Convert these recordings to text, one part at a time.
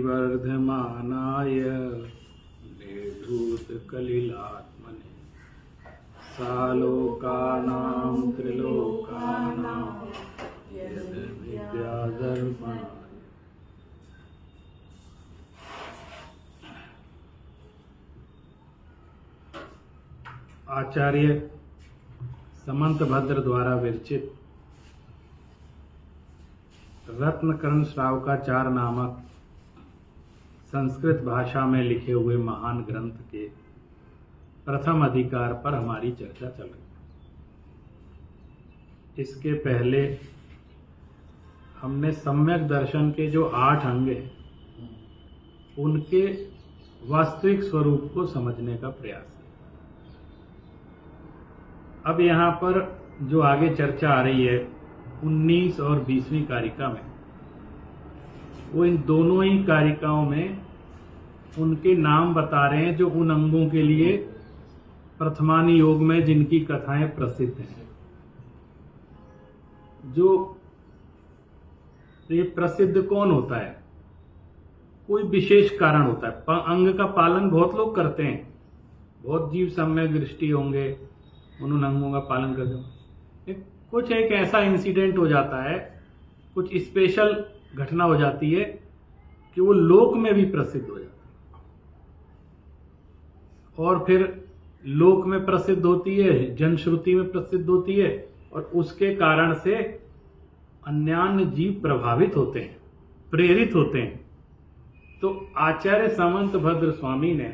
वर्धमानाय निर्धूतकलिलात्मने सालोकानां त्रिलोकानां यद्विद्यादर्पणाय। आचार्य समंत भद्र द्वारा विरचित रत्नकर्ण श्रावकाचार्य नामक संस्कृत भाषा में लिखे हुए महान ग्रंथ के प्रथम अधिकार पर हमारी चर्चा चल रही है। इसके पहले हमने सम्यक दर्शन के जो 8 अंग हैं उनके वास्तविक स्वरूप को समझने का प्रयास किया। अब यहाँ पर जो आगे चर्चा आ रही है 19 और 20वीं कारिका में, वो इन दोनों ही कारिकाओं में उनके नाम बता रहे हैं जो उन अंगों के लिए प्रथमानि योग में जिनकी कथाएं प्रसिद्ध हैं। जो ये प्रसिद्ध कौन होता है? कोई विशेष कारण होता है। अंग का पालन बहुत लोग करते हैं, बहुत जीव सम्यक दृष्टि होंगे उन अंगों का पालन करते हैं। कुछ एक ऐसा इंसिडेंट हो जाता है, कुछ स्पेशल घटना हो जाती है कि वो लोक में भी प्रसिद्ध हो जाता है, और फिर लोक में प्रसिद्ध होती है, जनश्रुति में प्रसिद्ध होती है, और उसके कारण से अन्यान्य जीव प्रभावित होते हैं, प्रेरित होते हैं। तो आचार्य समंत भद्र स्वामी ने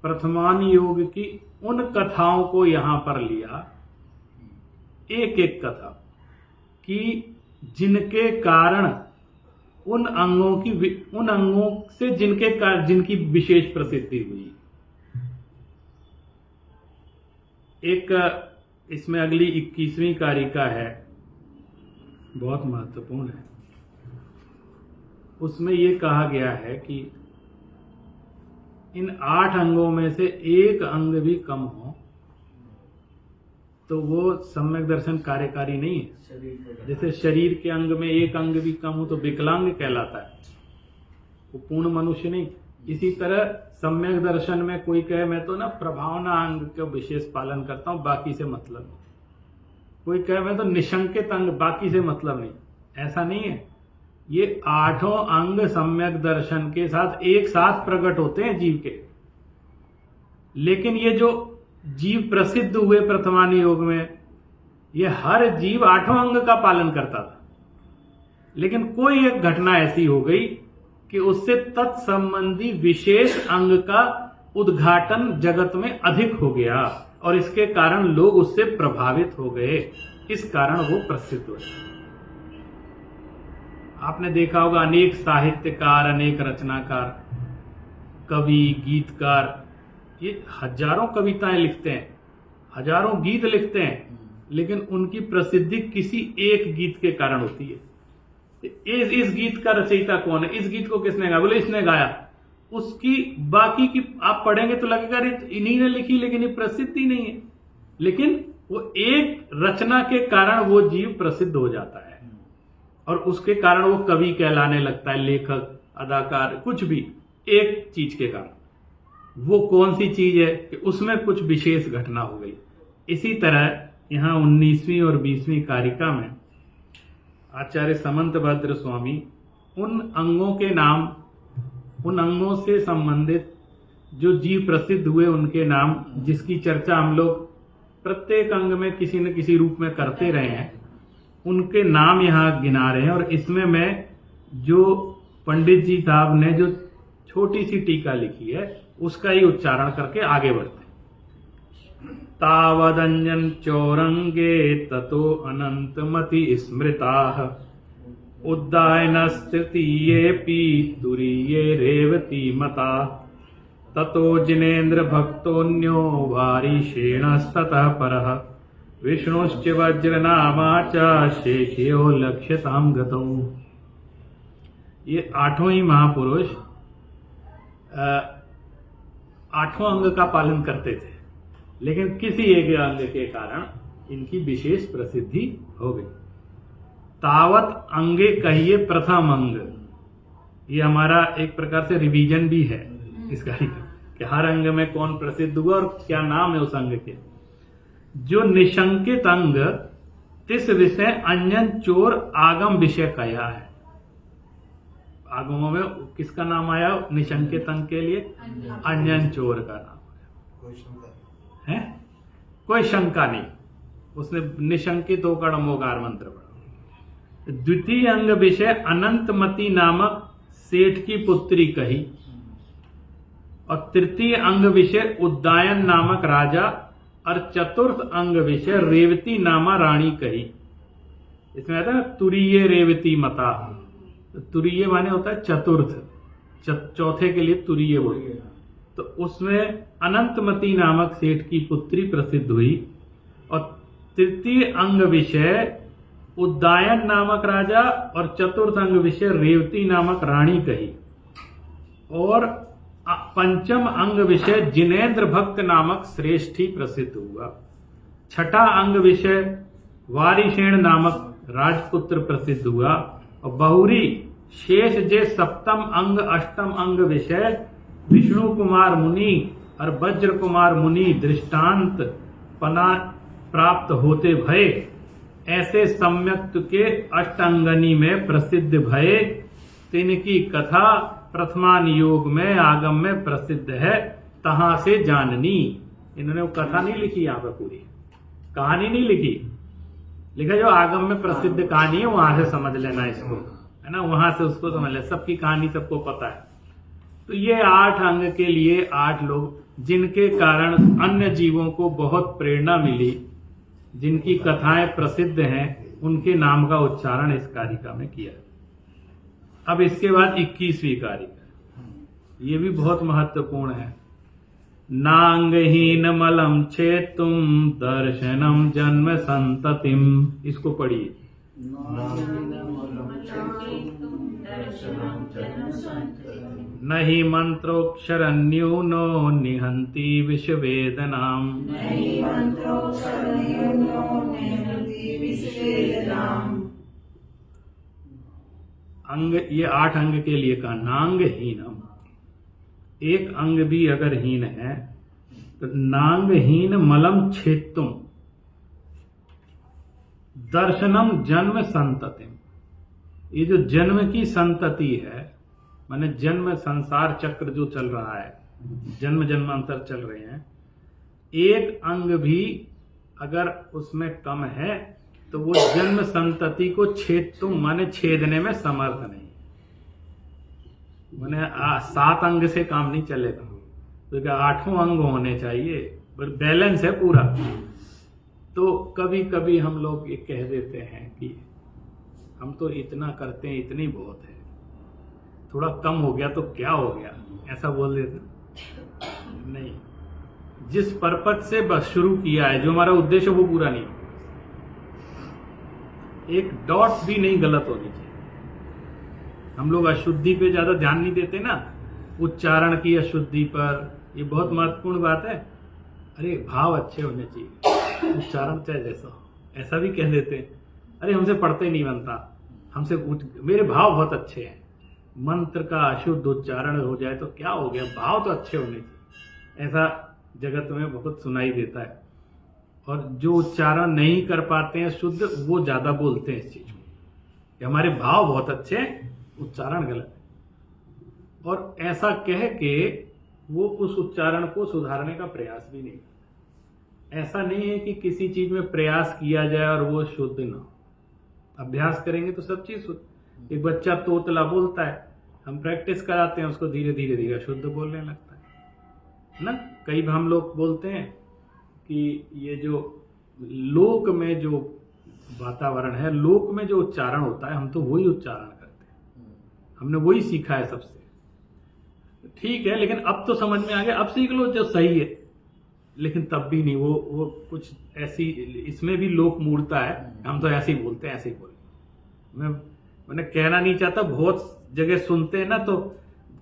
प्रथमानि योग की उन कथाओं को यहां पर लिया, एक एक कथा कि जिनके कारण उन अंगों से जिनकी विशेष प्रसिद्धि हुई। एक इसमें अगली 21वीं कारिका है, बहुत महत्वपूर्ण है। उसमें यह कहा गया है कि इन 8 अंगों में से एक अंग भी कम हो तो वो सम्यक दर्शन कार्यकारी नहीं है। जैसे शरीर के अंग में एक अंग भी कम हो तो विकलांग कहलाता है, वो पूर्ण मनुष्य नहीं। इसी तरह सम्यक दर्शन में कोई कहे मैं तो ना प्रभावना अंग का विशेष पालन करता हूं, बाकी से मतलब नहीं। कोई कहे मैं तो निशंकित अंग, बाकी से मतलब नहीं। ऐसा नहीं है। ये 8 अंग सम्यक दर्शन के साथ एक साथ प्रकट होते हैं जीव के। लेकिन ये जो जीव प्रसिद्ध हुए प्रथमानि योग में, ये हर जीव 8 अंग का पालन करता था, लेकिन कोई एक घटना ऐसी हो गई कि उससे तत्संबंधी विशेष अंग का उद्घाटन जगत में अधिक हो गया, और इसके कारण लोग उससे प्रभावित हो गए। इस कारण वो प्रसिद्ध हुए। आपने देखा होगा अनेक साहित्यकार, अनेक रचनाकार, कवि, गीतकार, ये हजारों कविताएं लिखते हैं, हजारों गीत लिखते हैं, लेकिन उनकी प्रसिद्धि किसी एक गीत के कारण होती है। इस गीत का रचयिता कौन है, इस गीत को किसने गाया, बोले इसने गाया। उसकी बाकी की आप पढ़ेंगे तो लगेगा इन्हीं ने लिखी, लेकिन ये प्रसिद्धि नहीं है। लेकिन वो एक रचना के कारण वो जीव प्रसिद्ध हो जाता है, और उसके कारण वो कवि कहलाने लगता है, लेखक, अदाकार, कुछ भी एक चीज के कारण। वो कौन सी चीज है कि उसमें कुछ विशेष घटना हो गई। इसी तरह यहां 19वीं और 20वीं कारिका में आचार्य समंत भद्र स्वामी उन अंगों के नाम, उन अंगों से संबंधित जो जीव प्रसिद्ध हुए उनके नाम, जिसकी चर्चा हम लोग प्रत्येक अंग में किसी न किसी रूप में करते रहे हैं, उनके नाम यहाँ गिना रहे हैं। और इसमें मैं जो पंडित जी साहब ने जो छोटी सी टीका लिखी है उसका ही उच्चारण करके आगे बढ़ते हैं। तावदन्यन चौरंगे ततो अनंतमति स्मृताः उद्दायनस्तृतीयेऽपि तुरीये रेवती मता ततो जिनेन्द्र भक्तोऽन्यो वारिषेणस्ततः परः विष्णुश्च वज्रनामा च शेषयो लक्ष्यतां गतौ। ये 8 ही महापुरुष 8 अंग का पालन करते थे, लेकिन किसी एक अंग के कारण इनकी विशेष प्रसिद्धि हो गई। तावत अंगे कहिए प्रथम अंग, ये हमारा एक प्रकार से रिवीजन भी है इस कार्य का कि हर अंग में कौन प्रसिद्ध हुआ और क्या नाम है उस अंग के। जो निशंकित अंग तिस विषय अंजन चोर आगम विषय कया है। आगमों में किसका नाम आया निशंकित अंग के लिए? अंजन चोर का नाम है। कोई शंका नहीं, उसने निशंकित होकर मोगार मंत्र पढ़ा। द्वितीय अंग विषय अनंतमती नामक सेठ की पुत्री कही और तृतीय अंग विषय उद्दायन नामक राजा और चतुर्थ अंग विषय रेवती नामा रानी कही। इसमें आता है तुरीय रेवती मता। तुरीय माने होता है चतुर्थ, चौथे के लिए तुरीय बोलिए। तो उसमें अनंतमती नामक सेठ की पुत्री प्रसिद्ध हुई और तृतीय अंग विषय उद्दायन नामक राजा और चतुर्थ अंग विषय रेवती नामक रानी कही और पंचम अंग विषय जिनेन्द्र भक्त नामक श्रेष्ठी प्रसिद्ध हुआ। छठा अंग विषय वारिशेण नामक राजपुत्र प्रसिद्ध हुआ और बहुरी शेष जे सप्तम अंग अष्टम अंग विषय विष्णु कुमार मुनि और वज्र कुमार मुनि दृष्टांत पना प्राप्त होते भय ऐसे सम्यक्त के अष्टांगनी में प्रसिद्ध भय। तिनकी कथा प्रथमान योग में आगम में प्रसिद्ध है तहां से जाननी। इन्होंने वो कथा नहीं लिखी, यहाँ पे पूरी कहानी नहीं लिखी, लिखा जो आगम में प्रसिद्ध कहानी है वहां से समझ लेना इसको, है ना, वहां से उसको समझ लेना। सबकी कहानी सबको पता है। तो ये 8 अंग के लिए 8 लोग जिनके कारण अन्य जीवों को बहुत प्रेरणा मिली, जिनकी कथाएं प्रसिद्ध हैं, उनके नाम का उच्चारण इस कारिका में किया। अब इसके बाद 21वीं कारिका, ये भी बहुत महत्वपूर्ण है। नांगहीन मलम छेतुम दर्शनम जन्म संततिम। इसको पढ़िए। नहीं मंत्रोक्षर न्यूनो निहंति विश्ववेदनाम। अंग, ये 8 अंग के लिए कहा नांगहीनम। एक अंग भी अगर हीन है तो नांगहीन मलम छेत्तुम दर्शनम जन्म संततिम। ये जो जन्म की संतति है, माने जन्म संसार चक्र जो चल रहा है, जन्म जन्मांतर चल रहे हैं, एक अंग भी अगर उसमें कम है तो वो जन्म संतति को छेद माने छेदने में समर्थ नहीं। माने 7 अंग से काम नहीं चलेगा, तो 8वां अंग होने चाहिए, बैलेंस है पूरा। तो कभी कभी हम लोग ये कह देते हैं कि हम तो इतना करते हैं, इतनी बहुत है, थोड़ा कम हो गया तो क्या हो गया, ऐसा बोल देते नहीं। जिस पर्पज से बस शुरू किया है, जो हमारा उद्देश्य, वो पूरा नहीं हो, एक डॉट भी नहीं गलत होनी चाहिए। हम लोग अशुद्धि पे ज्यादा ध्यान नहीं देते ना, उच्चारण की अशुद्धि पर, ये बहुत महत्वपूर्ण बात है। अरे भाव अच्छे होने चाहिए, उच्चारण चाहे जैसा हो, ऐसा भी कह देते हैं। अरे हमसे पढ़ते नहीं बनता, हमसे मेरे भाव बहुत अच्छे हैं। मंत्र का अशुद्ध उच्चारण हो जाए तो क्या हो गया, भाव तो अच्छे होने चाहिए, ऐसा जगत में बहुत सुनाई देता है। और जो उच्चारण नहीं कर पाते हैं शुद्ध, वो ज्यादा बोलते हैं इस चीज को कि हमारे भाव बहुत अच्छे हैं, उच्चारण गलत है। और ऐसा कह के वो उस उच्चारण को सुधारने का प्रयास भी नहीं करते। ऐसा नहीं है कि किसी चीज में प्रयास किया जाए और वो शुद्ध ना हो। अभ्यास करेंगे तो सब चीज शुद्ध। एक बच्चा तोतला बोलता है, हम प्रैक्टिस कराते हैं उसको, धीरे धीरे धीरे शुद्ध बोलने लगता है ना। कई हम लोग बोलते हैं कि ये जो लोक में जो वातावरण है, लोक में जो उच्चारण होता है, हम तो वही उच्चारण करते हैं, हमने वही सीखा है सबसे। ठीक है, लेकिन अब तो समझ में आ गया, अब सीख लो जो सही है। लेकिन तब भी नहीं, वो कुछ ऐसी, इसमें भी लोक मूर्ता है, हम तो ऐसे ही बोलते हैं, ऐसे ही बोलते। मैंने कहना नहीं चाहता, बहुत जगह सुनते हैं ना, तो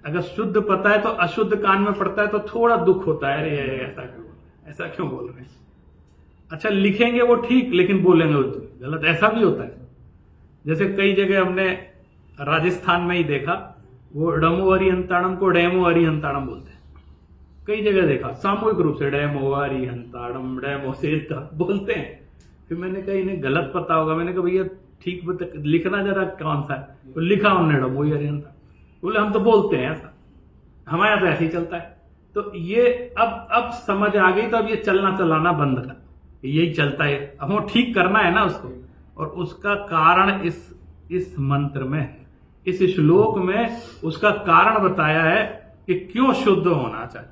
अगर शुद्ध पता है तो अशुद्ध कान में पड़ता है तो थोड़ा दुख होता है, अरे ऐसा क्यों बोल रहे हैं। अच्छा लिखेंगे वो ठीक, लेकिन बोलेंगे वो गलत, ऐसा भी होता है। जैसे कई जगह हमने राजस्थान में ही देखा, वो डमो अरिहंताड़म को डेमो अरिहंताड़म बोलते हैं। कई जगह देखा सामूहिक रूप से डेमो अरिहंताड़म डेमो से बोलते हैं। फिर मैंने कहा इन्हें गलत पता होगा, मैंने कहा भैया ठीक लिखना जरा कौन सा है, तो लिखा उन्होंने डमो अरिहंता। बोले हम तो बोलते हैं ऐसा, हमारे यहाँ तो ऐसे ही चलता है। तो ये अब समझ आ गई, तो अब ये चलना चलाना बंद कर, यही चलता है, अब वो ठीक करना है ना उसको। और उसका कारण इस मंत्र में है, इस श्लोक में उसका कारण बताया है कि क्यों शुद्ध होना चाहिए।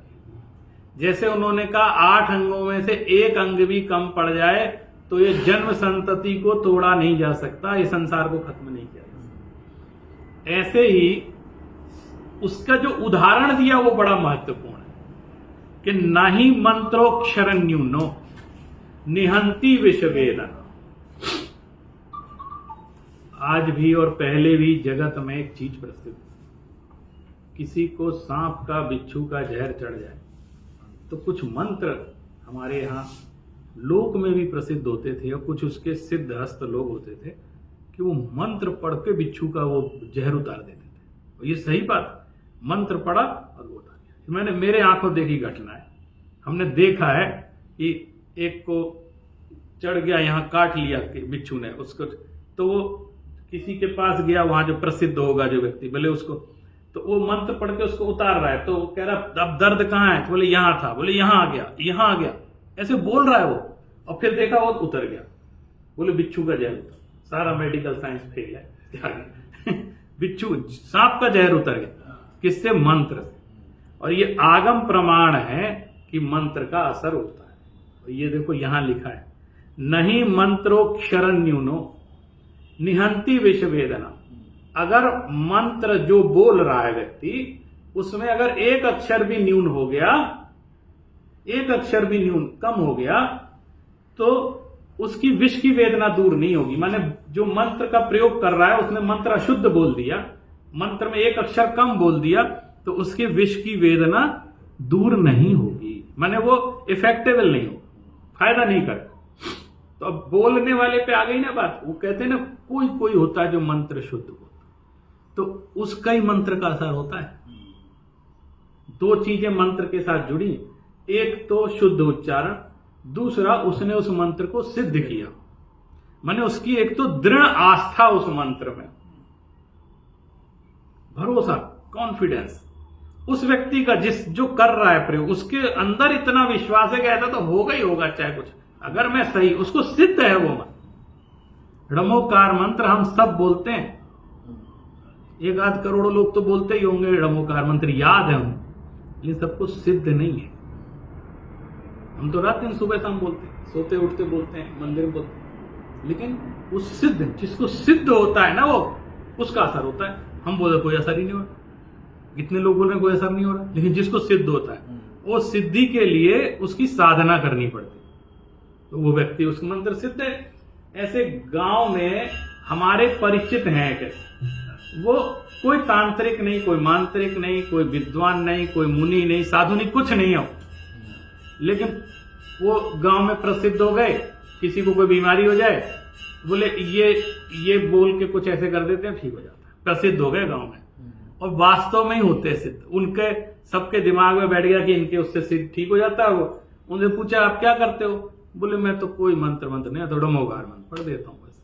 जैसे उन्होंने कहा 8 अंगों में से एक अंग भी कम पड़ जाए तो ये जन्म संतति को तोड़ा नहीं जा सकता, ये संसार को खत्म नहीं किया जा सकता। ऐसे ही उसका जो उदाहरण दिया वो बड़ा महत्वपूर्ण है कि नाही मंत्रोक्षर न्यूनो निहंती विषवेदन। आज भी और पहले भी जगत में एक चीज प्रसिद्ध, किसी को सांप का बिच्छू का जहर चढ़ जाए तो कुछ मंत्र हमारे यहाँ लोक में भी प्रसिद्ध होते थे, और कुछ उसके सिद्ध हस्त लोग होते थे कि वो मंत्र पढ़ के बिच्छू का वो जहर उतार देते थे। और ये सही बात, मंत्र पढ़ा और वो उतार दिया। मैंने मेरे आंखों देखी घटना है, हमने देखा है कि एक को चढ़ गया, यहाँ काट लिया बिच्छू ने उसको, तो वो किसी के पास गया, वहां जो प्रसिद्ध होगा जो व्यक्ति, बोले उसको, तो वो मंत्र पढ़ के उसको उतार रहा है, तो वो कह रहा अब दर्द कहाँ है, तो बोले यहां था, बोले यहां आ गया, यहां आ गया, ऐसे बोल रहा है वो। और फिर देखा वो उतर गया, बोले बिच्छू का जहर उतर, सारा मेडिकल साइंस फेल है बिच्छू सांप का जहर उतर गया, किससे? मंत्र से। और ये आगम प्रमाण है कि मंत्र का असर होता है। और ये देखो यहां लिखा है, नहीं मंत्रोक्षर न्यूनो निहंती विषवेदना। अगर मंत्र जो बोल रहा है व्यक्ति, उसमें अगर एक अक्षर भी न्यून हो गया, एक अक्षर भी न्यून कम हो गया, तो उसकी विष की वेदना दूर नहीं होगी। माने जो मंत्र का प्रयोग कर रहा है उसने मंत्र अशुद्ध बोल दिया, मंत्र में एक अक्षर कम बोल दिया, तो उसके विष की वेदना दूर नहीं होगी, माने वो इफेक्टेबल नहीं हो, फायदा नहीं करे। तो अब बोलने वाले पे आ गई ना बात। वो कहते हैं ना कोई कोई होता है जो मंत्र शुद्ध बोलता, तो उसका ही मंत्र का असर होता है। 2 चीजें मंत्र के साथ जुड़ी, एक तो शुद्ध उच्चारण, दूसरा उसने उस मंत्र को सिद्ध किया, माने उसकी एक तो दृढ़ आस्था उस मंत्र में, भरोसा, कॉन्फिडेंस उस व्यक्ति का जो कर रहा है प्रयोग, उसके अंदर इतना विश्वास है कि ऐसा तो होगा ही होगा, चाहे कुछ, अगर मैं सही, उसको सिद्ध है वो मंत्र। ड़मोकार मंत्र हम सब बोलते हैं, 1-8 करोड़ लोग तो बोलते ही होंगे ड़मोकार मंत्र, याद है उन्हें, लेकिन सबको सिद्ध नहीं है। हम तो रात दिन सुबह शाम बोलते हैं, सोते उठते बोलते हैं, मंदिर में बोलते हैं, लेकिन वो सिद्ध, जिसको सिद्ध होता है ना वो, उसका असर होता है। हम बोले कोई असर ही नहीं हो रहा, कितने लोग बोल रहे हैं कोई असर नहीं हो रहा, लेकिन जिसको सिद्ध होता है, वो सिद्धि के लिए उसकी साधना करनी पड़ती है, तो वो व्यक्ति उस मंत्र सिद्ध है। ऐसे गांव में हमारे परिचित हैं कैसे, वो कोई तांत्रिक नहीं, कोई मांत्रिक नहीं, कोई विद्वान नहीं, कोई मुनि नहीं, साधु नहीं, कुछ नहीं हो, लेकिन वो गांव में प्रसिद्ध हो गए। किसी को कोई बीमारी हो जाए, बोले ये बोल के कुछ ऐसे कर देते हैं, ठीक हो जाता है, प्रसिद्ध हो गए गांव में। और वास्तव में ही होते हैं सिद्ध, उनके सबके दिमाग में बैठ गया कि इनके उससे सिद्ध ठीक हो जाता है। वो उनसे पूछा आप क्या करते हो, बोले मैं तो कोई मंत्र नहीं, तो ड़मोकार मंत्र पढ़ देता हूँ बस।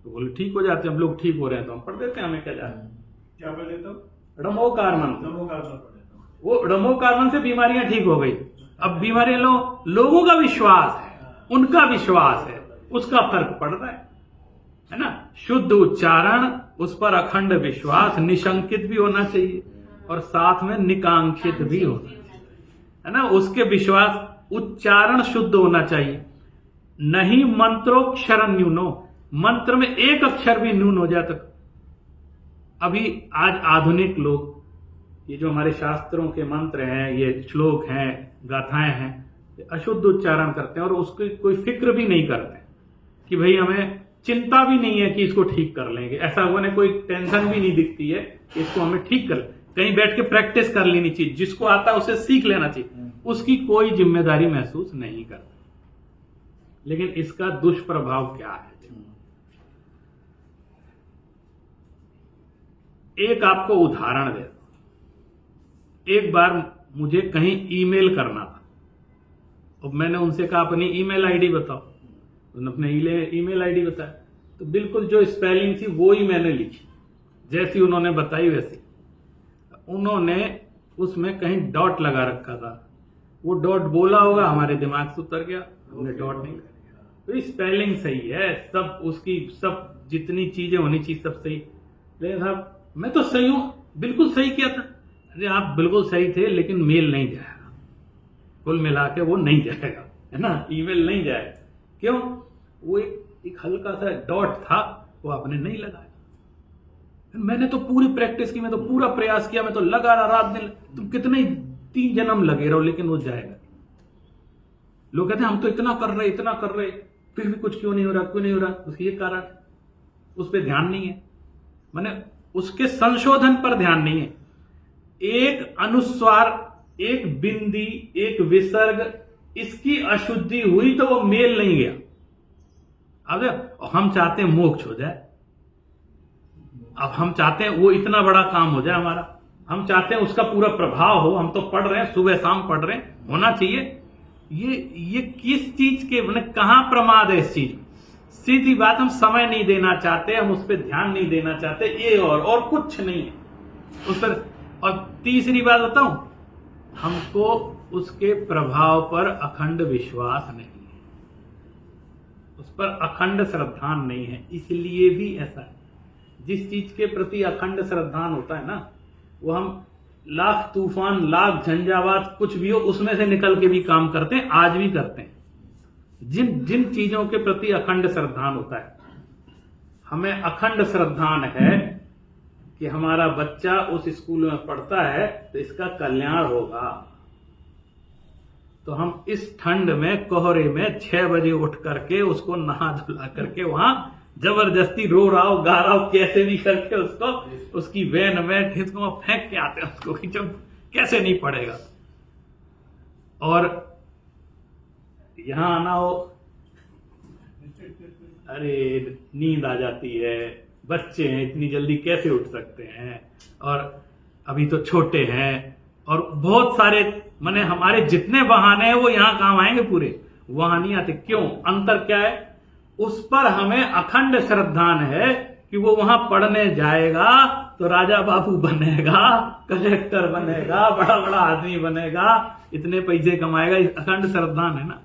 तो बोले ठीक हो जाते हैं, हम लोग ठीक हो रहे हैं तो हम पढ़ देते हैं, हमें क्या जा रहा है, क्या पढ़ देता हूँ? ड़मोकार मंत्र। ड़मोकार मंत्र पढ़ देता हूँ। वो ड़मोकार मंत्र से बीमारियां ठीक हो गई। अब बीमारी लोगों का विश्वास है, उनका विश्वास है, उसका फर्क पड़ रहा है ना। शुद्ध उच्चारण, उस पर अखंड विश्वास, निशंकित भी होना चाहिए और साथ में निकांक्षित भी होना चाहिए, है ना। उसके विश्वास, उच्चारण शुद्ध होना चाहिए। नहीं मंत्रोक्षर न्यूनो, मंत्र में एक अक्षर भी न्यून हो जाए तो। अभी आज आधुनिक लोग ये जो हमारे शास्त्रों के मंत्र हैं, ये श्लोक हैं, गाथाएं हैं, अशुद्ध उच्चारण करते हैं और उसकी कोई फिक्र भी नहीं करते कि भाई हमें चिंता भी नहीं है कि इसको ठीक कर लेंगे, ऐसा उन्हें कोई टेंशन भी नहीं दिखती है कि इसको हमें ठीक कर, कहीं बैठ के प्रैक्टिस कर लेनी चाहिए, जिसको आता है उसे सीख लेना चाहिए, उसकी कोई जिम्मेदारी महसूस नहीं करते। लेकिन इसका दुष्प्रभाव क्या है? एक आपको उदाहरण दे, एक बार मुझे कहीं ईमेल करना था, और मैंने उनसे कहा अपनी ईमेल आईडी बताओ, उन्होंने अपने ईमेल आईडी बताया, तो बिल्कुल जो स्पेलिंग थी वो ही मैंने लिखी, जैसी उन्होंने बताई वैसी। उन्होंने उसमें कहीं डॉट लगा रखा था, वो डॉट बोला होगा, हमारे दिमाग से उतर गया, हमने डॉट नहीं किया। तो स्पेलिंग सही है, सब उसकी सब जितनी चीजें होनी चाहिए सब सही। लेकिन साहब मैं तो सही हूं, बिल्कुल सही किया था। अरे आप बिल्कुल सही थे, लेकिन मेल नहीं जाएगा, कुल मिला के वो नहीं जाएगा, है ना, ईमेल नहीं जाएगा। क्यों? वो एक हल्का सा डॉट था, वो आपने नहीं लगाया। मैंने तो पूरी प्रैक्टिस की, मैं तो पूरा प्रयास किया, मैं तो लगा रहा रात दिन, तुम कितने 3 जन्म लगे रहो, लेकिन वो जाएगा। लोग कहते हैं हम तो इतना कर रहे, फिर भी कुछ क्यों नहीं हो रहा, उसकी ये कारण, उस पर ध्यान नहीं है, माने उसके संशोधन पर ध्यान नहीं है। एक अनुस्वार, एक बिंदी, एक विसर्ग, इसकी अशुद्धि हुई तो वो मेल नहीं गया। अब हम चाहते हैं मोक्ष हो जाए, अब हम चाहते हैं वो इतना बड़ा काम हो जाए हमारा, हम चाहते हैं उसका पूरा प्रभाव हो। हम तो पढ़ रहे हैं, सुबह शाम पढ़ रहे हैं, होना चाहिए। ये किस चीज के, मैंने कहां प्रमाद है इस चीज में? सीधी बात, हम समय नहीं देना चाहते, हम उस पर ध्यान नहीं देना चाहते, ये और कुछ नहीं है उस पर। और तीसरी बात बताऊं, हमको उसके प्रभाव पर अखंड विश्वास नहीं है, उस पर अखंड श्रद्धा नहीं है। इसलिए भी ऐसा है, जिस चीज के प्रति अखंड श्रद्धा होता है ना, वो हम लाख तूफान, लाख झंझावात, कुछ भी हो, उसमें से निकल के भी काम करते हैं, आज भी करते हैं। जिन चीजों के प्रति अखंड श्रद्धा होता है, हमें अखंड श्रद्धा है कि हमारा बच्चा उस स्कूल में पढ़ता है तो इसका कल्याण होगा, तो हम इस ठंड में, कोहरे में 6 बजे उठ करके उसको नहा धुला करके वहां जबरदस्ती रो रहा हो, गा रहा हो, कैसे भी करके उसको उसकी वैन में ठिसको फेंक के आते हैं उसको कि जब कैसे नहीं पड़ेगा। और यहां आना हो, अरे नींद आ जाती है, बच्चे हैं, इतनी जल्दी कैसे उठ सकते हैं, और अभी तो छोटे हैं, और बहुत सारे, माने हमारे जितने बहाने हैं वो यहां काम आएंगे, पूरे वहां नहीं आते। क्यों? अंतर क्या है? उस पर हमें अखंड श्रद्धा है कि वो वहां पढ़ने जाएगा तो राजा बाबू बनेगा, कलेक्टर बनेगा, बड़ा बड़ा आदमी बनेगा, इतने पैसे कमाएगा, अखंड श्रद्धा है ना।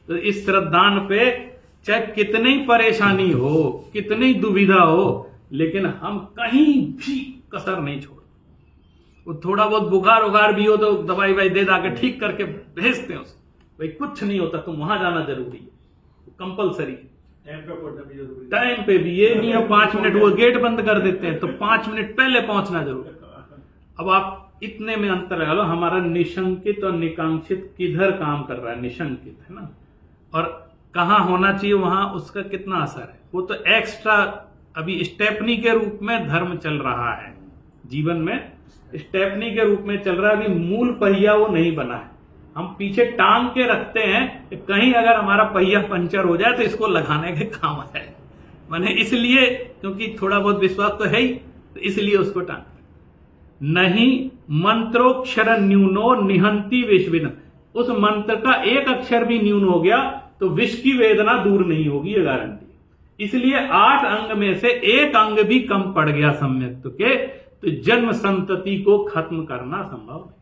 तो इस श्रद्धा पे चाहे कितनी परेशानी हो, कितनी दुविधा हो, लेकिन हम कहीं भी कसर नहीं छोड़। वो थोड़ा बहुत बुखार उखार भी हो तो दवाई वाई दे के ठीक करके भेजते हैं उसको, भाई कुछ नहीं होता, तुम वहां जाना जरूरी है, कंपलसरी है। टाइम पे पहुंचना भी जरूरी है। टाइम पे भी, ये नहीं है 5 मिनट, वो गेट बंद कर देते हैं तो 5 मिनट पहले पहुंचना जरूरी है। अब आप इतने में अंतर लगा लो, हमारा निशंकित और निकांक्षित किधर काम कर रहा है? निशंकित है ना, और कहां होना चाहिए वहां उसका कितना असर है? वो तो एक्स्ट्रा अभी स्टेपनी के रूप में धर्म चल रहा है, जीवन में स्टेपनी के रूप में चल रहा है, अभी मूल पहिया वो नहीं बना है। हम पीछे टांग के रखते हैं कि कहीं अगर हमारा पहिया पंचर हो जाए तो इसको लगाने के काम है, मैंने इसलिए, क्योंकि थोड़ा बहुत विश्वास तो है ही, तो इसलिए उसको टांग। नहीं मंत्रोक्षर न्यूनो निहंती विष विन, उस मंत्र का एक अक्षर भी न्यून हो गया तो विष की वेदना दूर नहीं होगी, ये गारंटी। इसलिए 8 अंग में से एक अंग भी कम पड़ गया सम्यक्त के, तो जन्म संतति को खत्म करना संभव नहीं।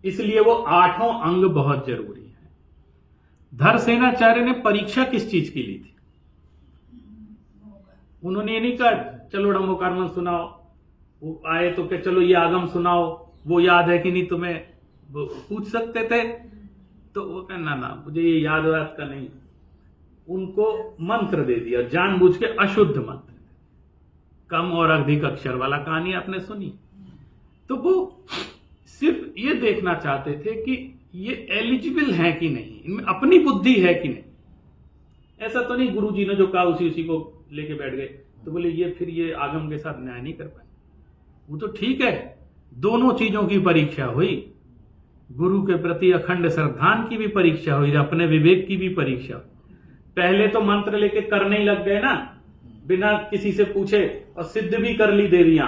इसलिए वो 8 अंग बहुत जरूरी है। धरसेनाचार्य ने परीक्षा किस चीज की ली थी? उन्होंने ये नहीं कहा चलो डम्बोकारमन सुनाओ, वो आए तो क्या चलो ये आगम सुनाओ, वो याद है कि नहीं तुम्हें, वो पूछ सकते थे, तो वो कहना ना मुझे ये याद वाद का नहीं। उनको मंत्र दे दिया, जानबूझ के अशुद्ध मंत्र, कम और अधिक अक्षर वाला कहानी आपने सुनी। तो वो सिर्फ ये देखना चाहते थे कि ये एलिजिबल है कि नहीं, इनमें अपनी बुद्धि है कि नहीं। ऐसा तो नहीं गुरुजी ने जो कहा उसी को लेके बैठ गए, तो बोले ये फिर ये आगम के साथ न्याय नहीं कर पाए। वो तो ठीक है, दोनों चीजों की परीक्षा हुई, गुरु के प्रति अखंड श्रद्धान की भी परीक्षा हुई, अपने विवेक की भी परीक्षा हुई। पहले तो मंत्र लेके करने ही लग गए ना, बिना किसी से पूछे, और सिद्ध भी कर ली देवियां,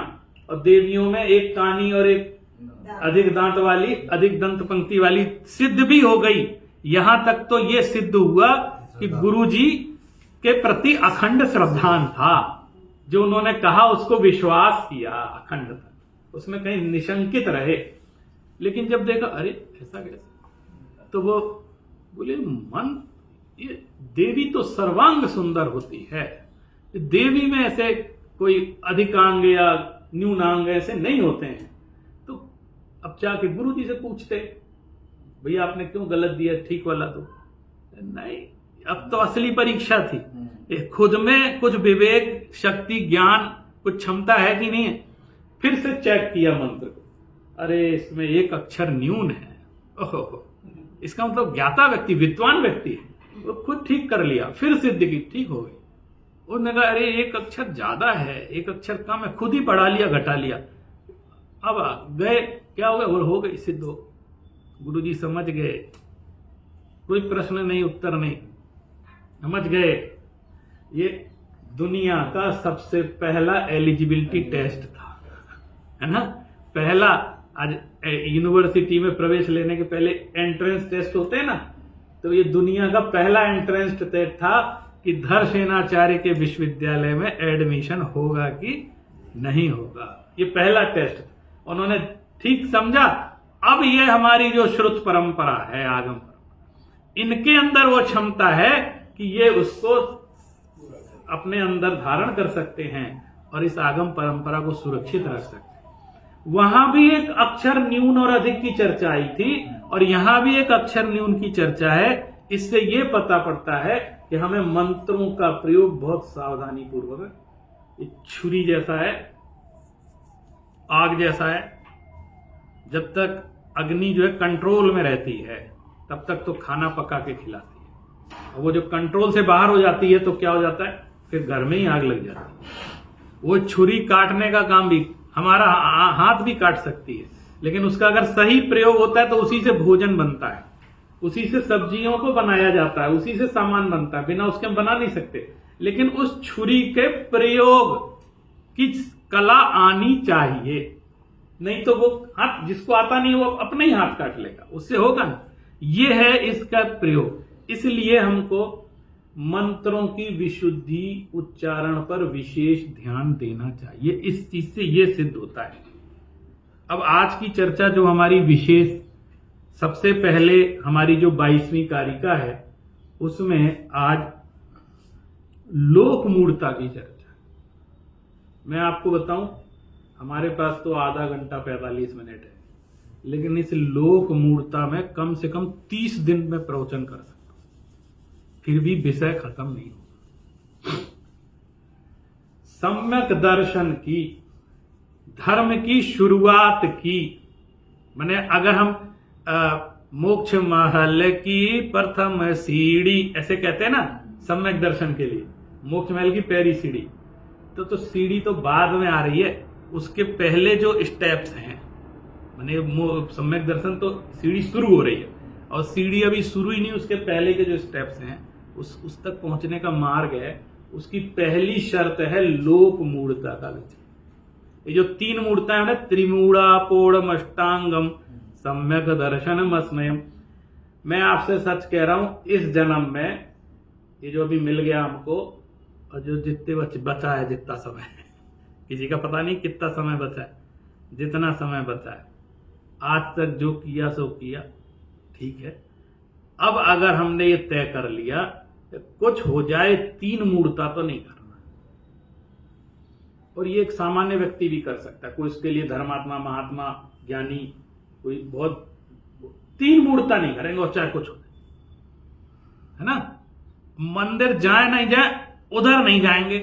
और देवियों में एक कानी और एक अधिक दांत वाली, अधिक दंत पंक्ति वाली सिद्ध भी हो गई। यहां तक तो ये सिद्ध हुआ कि गुरुजी के प्रति अखंड श्रद्धान था, जो उन्होंने कहा उसको विश्वास किया अखंड था, उसमें कहीं निशंकित रहे। लेकिन जब देखा अरे ऐसा कैसे, तो वो बोले मन, ये देवी तो सर्वांग सुंदर होती है, देवी में ऐसे कोई अधिकांग या न्यूनांग ऐसे नहीं होते हैं। तो अब जाके गुरु जी से पूछते, भैया आपने क्यों गलत दिया, ठीक वाला तो नहीं। अब तो असली परीक्षा थी, खुद में कुछ विवेक, शक्ति, ज्ञान, कुछ क्षमता है कि नहीं है। फिर से चेक किया मंत्र को, अरे इसमें एक अक्षर न्यून है। ओहो, इसका मतलब ज्ञाता व्यक्ति, विद्वान व्यक्ति है, वो खुद ठीक कर लिया। फिर सिद्ध की, ठीक हो गई। उन्होंने कहा अरे एक अक्षर ज्यादा है, एक अक्षर कम है, खुद ही बढ़ा लिया, घटा लिया। अब गए, क्या हो गया, और हो गई, सिद्ध हो। गुरु जी समझ गए, कोई प्रश्न नहीं, उत्तर नहीं, समझ गए ये दुनिया का सबसे पहला एलिजिबिलिटी टेस्ट था, है ना। पहला, आज यूनिवर्सिटी में प्रवेश लेने के पहले एंट्रेंस टेस्ट होते हैं ना, तो ये दुनिया का पहला एंट्रेंस टेस्ट था कि धरसेनाचार्य के विश्वविद्यालय में एडमिशन होगा कि नहीं होगा। ये पहला टेस्ट उन्होंने ठीक समझा। अब ये हमारी जो श्रुत परंपरा है, आगम परंपरा, इनके अंदर वो क्षमता है कि ये उसको अपने अंदर धारण कर सकते हैं और इस आगम परंपरा को सुरक्षित रख सकते हैं। वहां भी एक अक्षर न्यून और अधिक की चर्चा आई थी, और यहां भी एक अक्षर न्यून की चर्चा है। इससे ये पता पड़ता है कि हमें मंत्रों का प्रयोग बहुत सावधानी पूर्वक, ये छुरी जैसा है, आग जैसा है, जब तक अग्नि जो है कंट्रोल में रहती है तब तक तो खाना पका के खिलाती है, और वो जो कंट्रोल से बाहर हो जाती है तो क्या हो जाता है, फिर घर में ही आग लग जाती है। वो छुरी काटने का काम भी, हमारा हाथ भी काट सकती है, लेकिन उसका अगर सही प्रयोग होता है तो उसी से भोजन बनता है, उसी से सब्जियों को बनाया जाता है, उसी से सामान बनता है, बिना उसके हम बना नहीं सकते। लेकिन उस छुरी के प्रयोग की कला आनी चाहिए, नहीं तो वो हाथ, जिसको आता नहीं वो अपने ही हाथ काट लेगा, उससे होगा ना। ये है इसका प्रयोग। इसलिए हमको मंत्रों की विशुद्धि, उच्चारण पर विशेष ध्यान देना चाहिए। इस चीज से ये सिद्ध होता है। अब आज की चर्चा जो हमारी विशेष, सबसे पहले हमारी जो 22वीं कारिका है, उसमें आज लोक मूढ़ता की चर्चा। मैं आपको बताऊं, हमारे पास तो आधा घंटा 45 मिनट है, लेकिन इस लोक मूढ़ता में कम से कम 30 दिन में प्रवचन कर सकता हूं, फिर भी विषय खत्म नहीं होगा। सम्यक दर्शन की, धर्म की शुरुआत की, माने अगर हम मोक्ष महल की प्रथम सीढ़ी ऐसे कहते हैं ना, सम्यक दर्शन के लिए मोक्ष महल की पहली सीढ़ी, तो सीढ़ी तो बाद में आ रही है, उसके पहले जो स्टेप्स हैं, माने सम्यक दर्शन तो सीढ़ी शुरू हो रही है, और सीढ़ी अभी शुरू ही नहीं, उसके पहले के जो स्टेप्स हैं उस तक पहुंचने का मार्ग है। उसकी पहली शर्त है लोक मूढ़ता का विचार। ये जो 3 मूढ़ता है ना, त्रिमूढ़ा पोढ़म अष्टांगम सम्यक दर्शनम अस्मयम। मैं आपसे सच कह रहा हूं, इस जन्म में ये जो अभी मिल गया हमको, और जो जितने बचा है, जितना समय, किसी का पता नहीं कितना समय बचा है, जितना समय बचा है, आज तक जो किया सो किया, ठीक है। अब अगर हमने ये तय कर लिया कुछ हो जाए, 3 मूढ़ता तो नहीं करना। और ये एक सामान्य व्यक्ति भी कर सकता है, कोई इसके लिए धर्मात्मा, महात्मा, ज्ञानी, कोई बहुत 3 मूढ़ता नहीं करेंगे, और चाहे कुछ हो, है ना। मंदिर जाए नहीं जाए, उधर नहीं जाएंगे।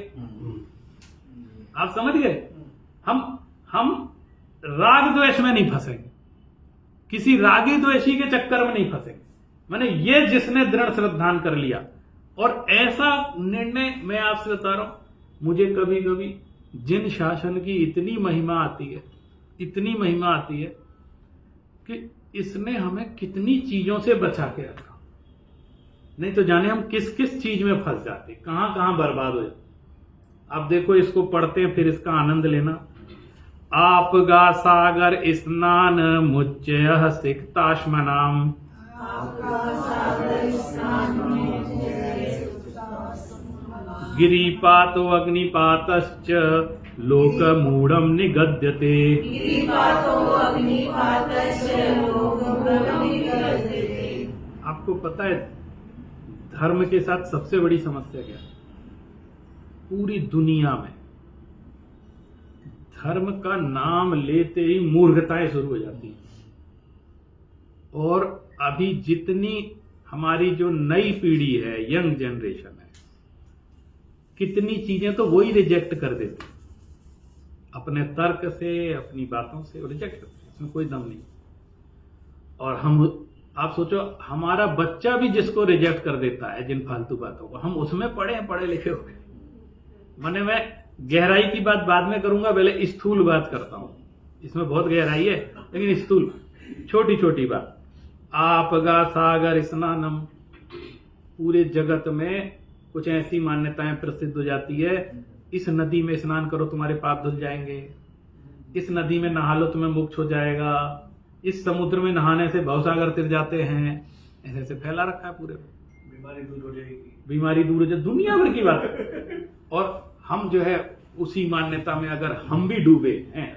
आप समझ गए। हम राग द्वेष में नहीं फंसेंगे, किसी रागी द्वेषी के चक्कर में नहीं फंसेंगे। माने ये जिसने दृढ़ श्रद्धान कर लिया, और ऐसा निर्णय मैं आपसे बता रहा हूं, मुझे कभी कभी जिन शासन की इतनी महिमा आती है, इतनी महिमा आती है कि इसने हमें कितनी चीजों से बचा के रखा, नहीं तो जाने हम किस किस चीज में फंस जाते, कहां कहां बर्बाद हो जाते। आप देखो, इसको पढ़ते हैं, फिर इसका आनंद लेना, आपगा सागर स्नान मुच्चय सिक्ताश्मनाम। गिरिपातो अग्निपातश्च लोकमूढ़ं निगद्यते। आपको पता है धर्म के साथ सबसे बड़ी समस्या क्या है? पूरी दुनिया में धर्म का नाम लेते ही मूर्खताएं शुरू हो जाती हैं। और अभी जितनी हमारी जो नई पीढ़ी है, यंग जनरेशन है, कितनी चीजें तो वही रिजेक्ट कर देती, अपने तर्क से, अपनी बातों से रिजेक्ट करते, इसमें कोई दम नहीं। और हम, आप सोचो, हमारा बच्चा भी जिसको रिजेक्ट कर देता है जिन फालतू बातों को, हम उसमें पढ़े लिखे हो गए। मैंने मैं गहराई की बात बाद में करूंगा, पहले स्थूल बात करता हूं। इसमें बहुत गहराई है, लेकिन स्थूल छोटी छोटी बात। आपगा सागर स्नानम, पूरे जगत में कुछ ऐसी मान्यताएं प्रसिद्ध हो जाती है, इस नदी में स्नान करो तुम्हारे पाप धुल जाएंगे, इस नदी में नहा लो तुम्हें मोक्ष हो जाएगा, इस समुद्र में नहाने से भवसागर तिर जाते हैं। ऐसे ऐसे फैला रखा है पूरे, बीमारी दूर हो जाएगी, बीमारी दूर हो जाए, दुनिया भर की बात है। और हम जो है उसी मान्यता में अगर हम भी डूबे हैं,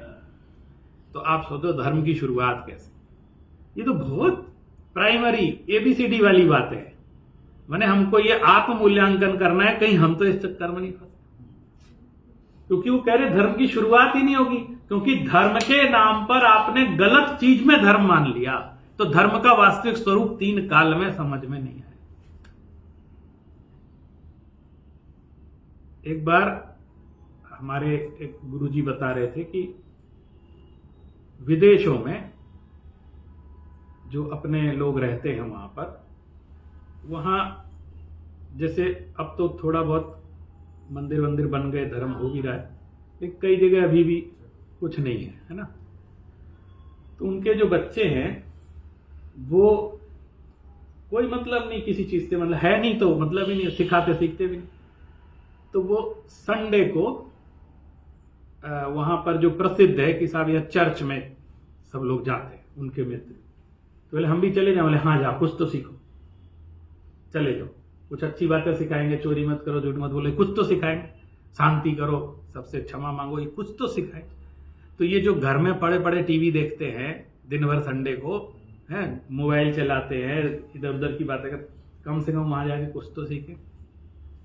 तो आप सोचो धर्म की शुरुआत कैसे। ये तो बहुत प्राइमरी एबीसीडी वाली बात है। मैंने हमको ये आत्म मूल्यांकन करना है, कहीं हम तो इस चक्कर में नहीं फंसे, क्योंकि वो कह रहे धर्म की शुरुआत ही नहीं होगी, क्योंकि धर्म के नाम पर आपने गलत चीज में धर्म मान लिया, तो धर्म का वास्तविक स्वरूप 3 काल में समझ में नहीं आया। एक बार हमारे एक गुरुजी बता रहे थे कि विदेशों में जो अपने लोग रहते हैं वहां पर, वहां जैसे अब तो थोड़ा बहुत मंदिर वंदिर बन गए, धर्म हो भी रहा है, लेकिन कई जगह अभी भी कुछ नहीं है ना। तो उनके जो बच्चे हैं वो कोई मतलब नहीं किसी चीज से, मतलब है नहीं तो मतलब ही नहीं, सिखाते सीखते भी नहीं। तो वो संडे को वहां पर जो प्रसिद्ध है कि साहब यह चर्च में सब लोग जाते हैं, उनके मित्र, तो बोले हम भी चले जाए। बोले हाँ जाओ, कुछ तो सीखो, चले जाओ, कुछ अच्छी बातें सिखाएंगे, चोरी मत करो, झूठ मत बोले, कुछ तो सिखाएंगे, शांति करो, सबसे क्षमा मांगो, ये कुछ तो सिखाएंगे। तो ये जो घर में पड़े पड़े टीवी देखते हैं दिन भर, संडे को हैं मोबाइल चलाते हैं, इधर उधर की बातें कर, कम से कम वहां जाके कुछ तो सीखे।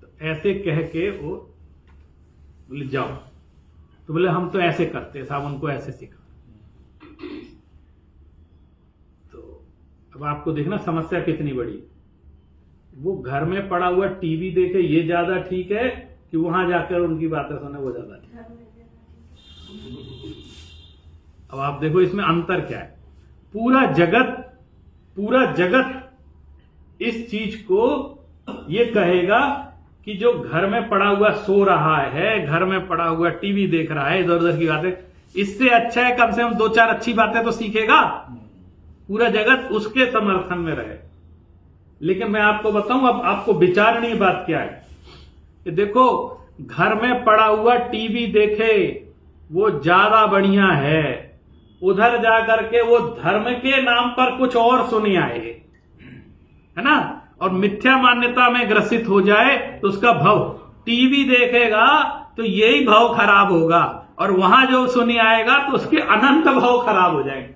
तो ऐसे कह के वो बोले जाओ, तो बोले हम तो ऐसे करते साहब, उनको ऐसे सिखा। तो अब आपको देखना समस्या कितनी बड़ी। वो घर में पड़ा हुआ टीवी देखे ये ज्यादा ठीक है कि वहां जाकर उनकी बातें सुने वो ज्यादा ठीक है। अब आप देखो इसमें अंतर क्या है। पूरा जगत इस चीज को ये कहेगा कि जो घर में पड़ा हुआ सो रहा है, घर में पड़ा हुआ टीवी देख रहा है, इधर उधर की बातें, इससे अच्छा है कम से कम 2-4 अच्छी बातें तो सीखेगा। पूरा जगत उसके समर्थन में रहे। लेकिन मैं आपको बताऊं, अब आपको विचारणीय बात क्या है कि देखो, घर में पड़ा हुआ टीवी देखे वो ज्यादा बढ़िया है, उधर जाकर के वो धर्म के नाम पर कुछ और सुनी आए, है ना, और मिथ्या मान्यता में ग्रसित हो जाए तो उसका भाव, टीवी देखेगा तो यही भाव खराब होगा, और वहां जो सुनी आएगा तो उसके अनंत भाव खराब हो जाएंगे।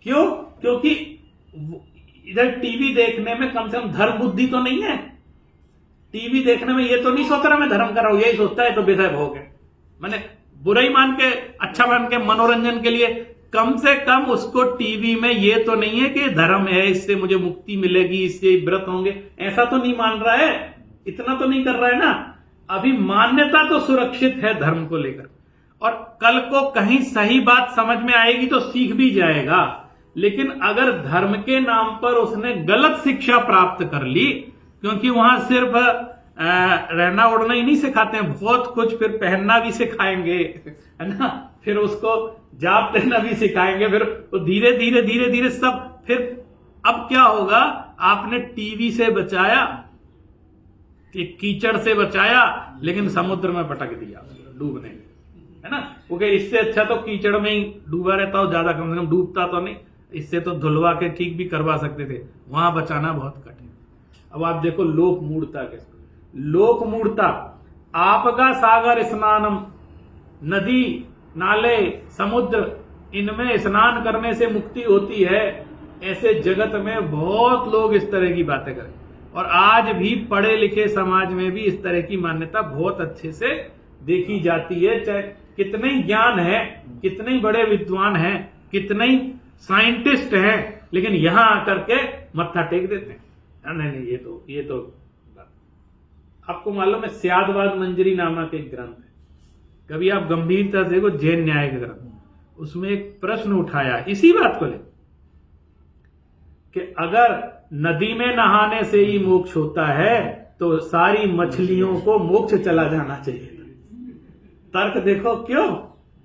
क्यों? क्योंकि इधर टीवी देखने में कम से कम धर्म बुद्धि तो नहीं है। टीवी देखने में ये तो नहीं सोच रहा मैं धर्म कर रहा हूं, यही सोचता है तो विषय भोग है। मैंने बुराई मान के, अच्छा मान के, मनोरंजन के लिए, कम से कम उसको टीवी में ये तो नहीं है कि धर्म है, इससे मुझे मुक्ति मिलेगी, इससे व्रत होंगे, ऐसा तो नहीं मान रहा है, इतना तो नहीं कर रहा है ना। अभी मान्यता तो सुरक्षित है धर्म को लेकर, और कल को कहीं सही बात समझ में आएगी तो सीख भी जाएगा। लेकिन अगर धर्म के नाम पर उसने गलत शिक्षा प्राप्त कर ली, क्योंकि वहां सिर्फ रहना उड़ना ही नहीं सिखाते हैं, बहुत कुछ फिर पहनना भी सिखाएंगे, है ना, फिर उसको जाप देना भी सिखाएंगे, फिर वो धीरे धीरे धीरे धीरे सब, फिर अब क्या होगा, आपने टीवी से बचाया, कीचड़ से बचाया, लेकिन समुद्र में पटक दिया डूबने। है ना। क्योंकि इससे अच्छा तो कीचड़ में ही डूबा रहता हो, ज्यादा कम से कम डूबता तो नहीं, इससे तो धुलवा के ठीक भी करवा सकते थे, वहां बचाना बहुत कठिन। अब आप देखो लोक मूढ़ता के, लोक मूढ़ता, आपका सागर स्नानम, नदी नाले समुद्र इनमें स्नान करने से मुक्ति होती है, ऐसे जगत में बहुत लोग इस तरह की बातें करें। और आज भी पढ़े लिखे समाज में भी इस तरह की मान्यता बहुत अच्छे से देखी जाती है, चाहे कितने ही ज्ञान है, कितने ही बड़े विद्वान हैं, कितने ही साइंटिस्ट हैं, लेकिन यहां आकर के मत्था टेक देते हैं। नहीं, ये तो आपको मालूम है, स्यादवाद मंजरी नामक एक ग्रंथ है, कभी आप गंभीरता से देखो, जैन न्याय का ग्रंथ, उसमें एक प्रश्न उठाया इसी बात को ले कि अगर नदी में नहाने से ही मोक्ष होता है तो सारी मछलियों को मोक्ष चला जाना चाहिए। तर्क देखो, क्यों?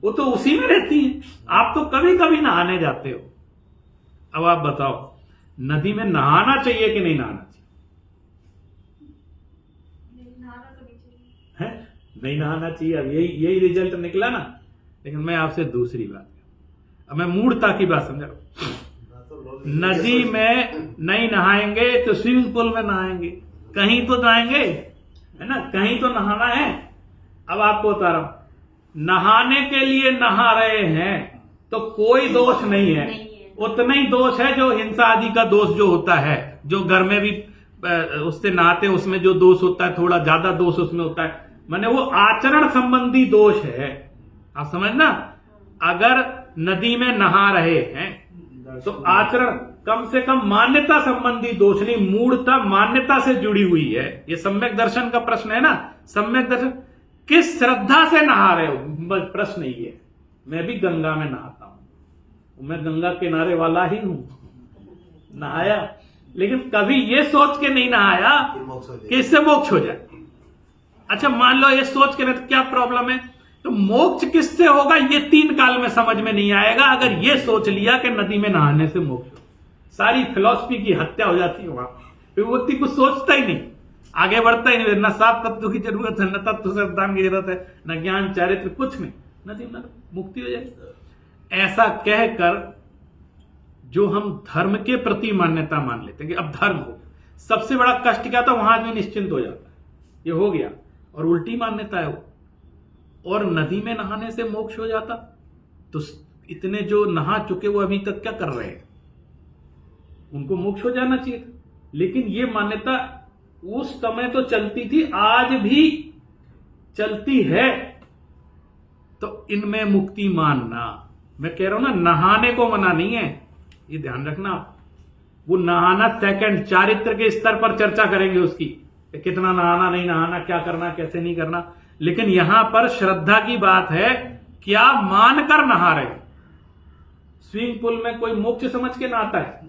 वो तो उसी में रहती है, आप तो कभी कभी नहाने जाते हो। अब आप बताओ, नदी में नहाना चाहिए कि नहीं नहाना चाहिए? है नहीं नहाना चाहिए। अब यही रिजल्ट निकला ना। लेकिन मैं आपसे दूसरी बात, अब मैं मूढ़ता की बात समझा रहा हूं। नदी में नहीं नहाएंगे तो स्विमिंग पूल में नहाएंगे, कहीं तो जाएंगे, है ना, कहीं तो नहाना है। अब आपको बता रहा हूं, नहाने के लिए नहा रहे हैं तो कोई दोष नहीं है, उतना ही दोष है जो हिंसा आदि का दोष जो होता है, जो घर में भी उससे नहाते उसमें जो दोष होता है, थोड़ा ज्यादा दोष उसमें होता है, माने वो आचरण संबंधी दोष है। आप समझना, अगर नदी में नहा रहे हैं तो आचरण, कम से कम मान्यता संबंधी दोष नहीं, मूढ़ता मान्यता से जुड़ी हुई है। ये सम्यक दर्शन का प्रश्न है ना। सम्यक दर्शन, किस श्रद्धा से नहा रहे हो, प्रश्न ये है। मैं भी गंगा में नहाता हूं, मैं गंगा किनारे वाला ही हूं, नहाया, लेकिन कभी ये सोच के नहीं नहाया कि इससे मोक्ष हो जाए। अच्छा, मान लो ये सोच के, तो क्या प्रॉब्लम है? तो मोक्ष किससे होगा ये 3 काल में समझ में नहीं आएगा अगर ये सोच लिया कि नदी में नहाने से मोक्ष हो। सारी फिलॉसफी की हत्या हो जाती है वहां। फिर व्यक्ति कुछ सोचता ही नहीं, आगे बढ़ता ही नहीं। न 7 तत्व की जरूरत है, न तत्व श्रद्धान की जरूरत है, न ज्ञान चारित्र, कुछ नहीं, नदी में मुक्ति हो जाए। ऐसा कहकर जो हम धर्म के प्रति मान्यता मान लेते हैं कि अब धर्म हो, सबसे बड़ा कष्ट क्या था, वहां भी निश्चिंत हो जाता है, ये हो गया। और उल्टी मान्यता है वो, और नदी में नहाने से मोक्ष हो जाता, तो इतने जो नहा चुके वो अभी तक क्या कर रहे हैं, उनको मोक्ष हो जाना चाहिए था। लेकिन ये मान्यता उस समय तो चलती थी, आज भी चलती है। तो इनमें मुक्ति मानना, मैं कह रहा हूं ना, नहाने को मना नहीं है, ये ध्यान रखना आप। वो नहाना सेकंड, चारित्र के स्तर पर चर्चा करेंगे उसकी, कितना नहाना, नहीं नहाना, क्या करना, कैसे नहीं करना। लेकिन यहां पर श्रद्धा की बात है, क्या मानकर नहा रहे। स्विमिंग पूल में कोई मोक्ष समझ के नहाता है?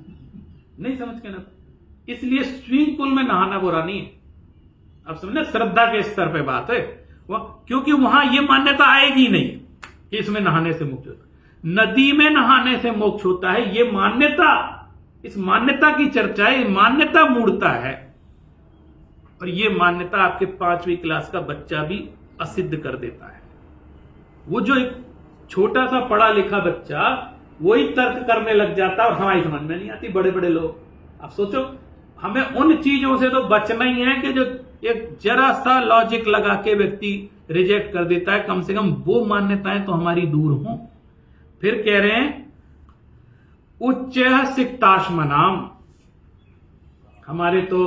नहीं समझ के नहाता। इसलिए स्विमिंग पूल में नहाना बुरा नहीं है। अब समझे, श्रद्धा के स्तर पे बात है, क्योंकि वहां यह मान्यता आएगी नहीं कि इसमें नहाने से मोक्ष होता है। नदी में नहाने से मोक्ष होता है, ये मान्यता, इस मान्यता की चर्चा है, मान्यता मूढ़ता है। और ये मान्यता आपके 5वीं क्लास का बच्चा भी असिद्ध कर देता है। वो जो एक छोटा सा पढ़ा लिखा बच्चा वही तर्क करने लग जाता है और हमारी समझ में नहीं आती। बड़े बड़े लोग, आप सोचो, हमें उन चीजों से तो बचना ही है कि जो एक जरा सा लॉजिक लगा के व्यक्ति रिजेक्ट कर देता है, कम से कम वो मान्यताएं तो हमारी दूर हों। फिर कह रहे हैं उच्च सिक्ताश्मनाम, हमारे तो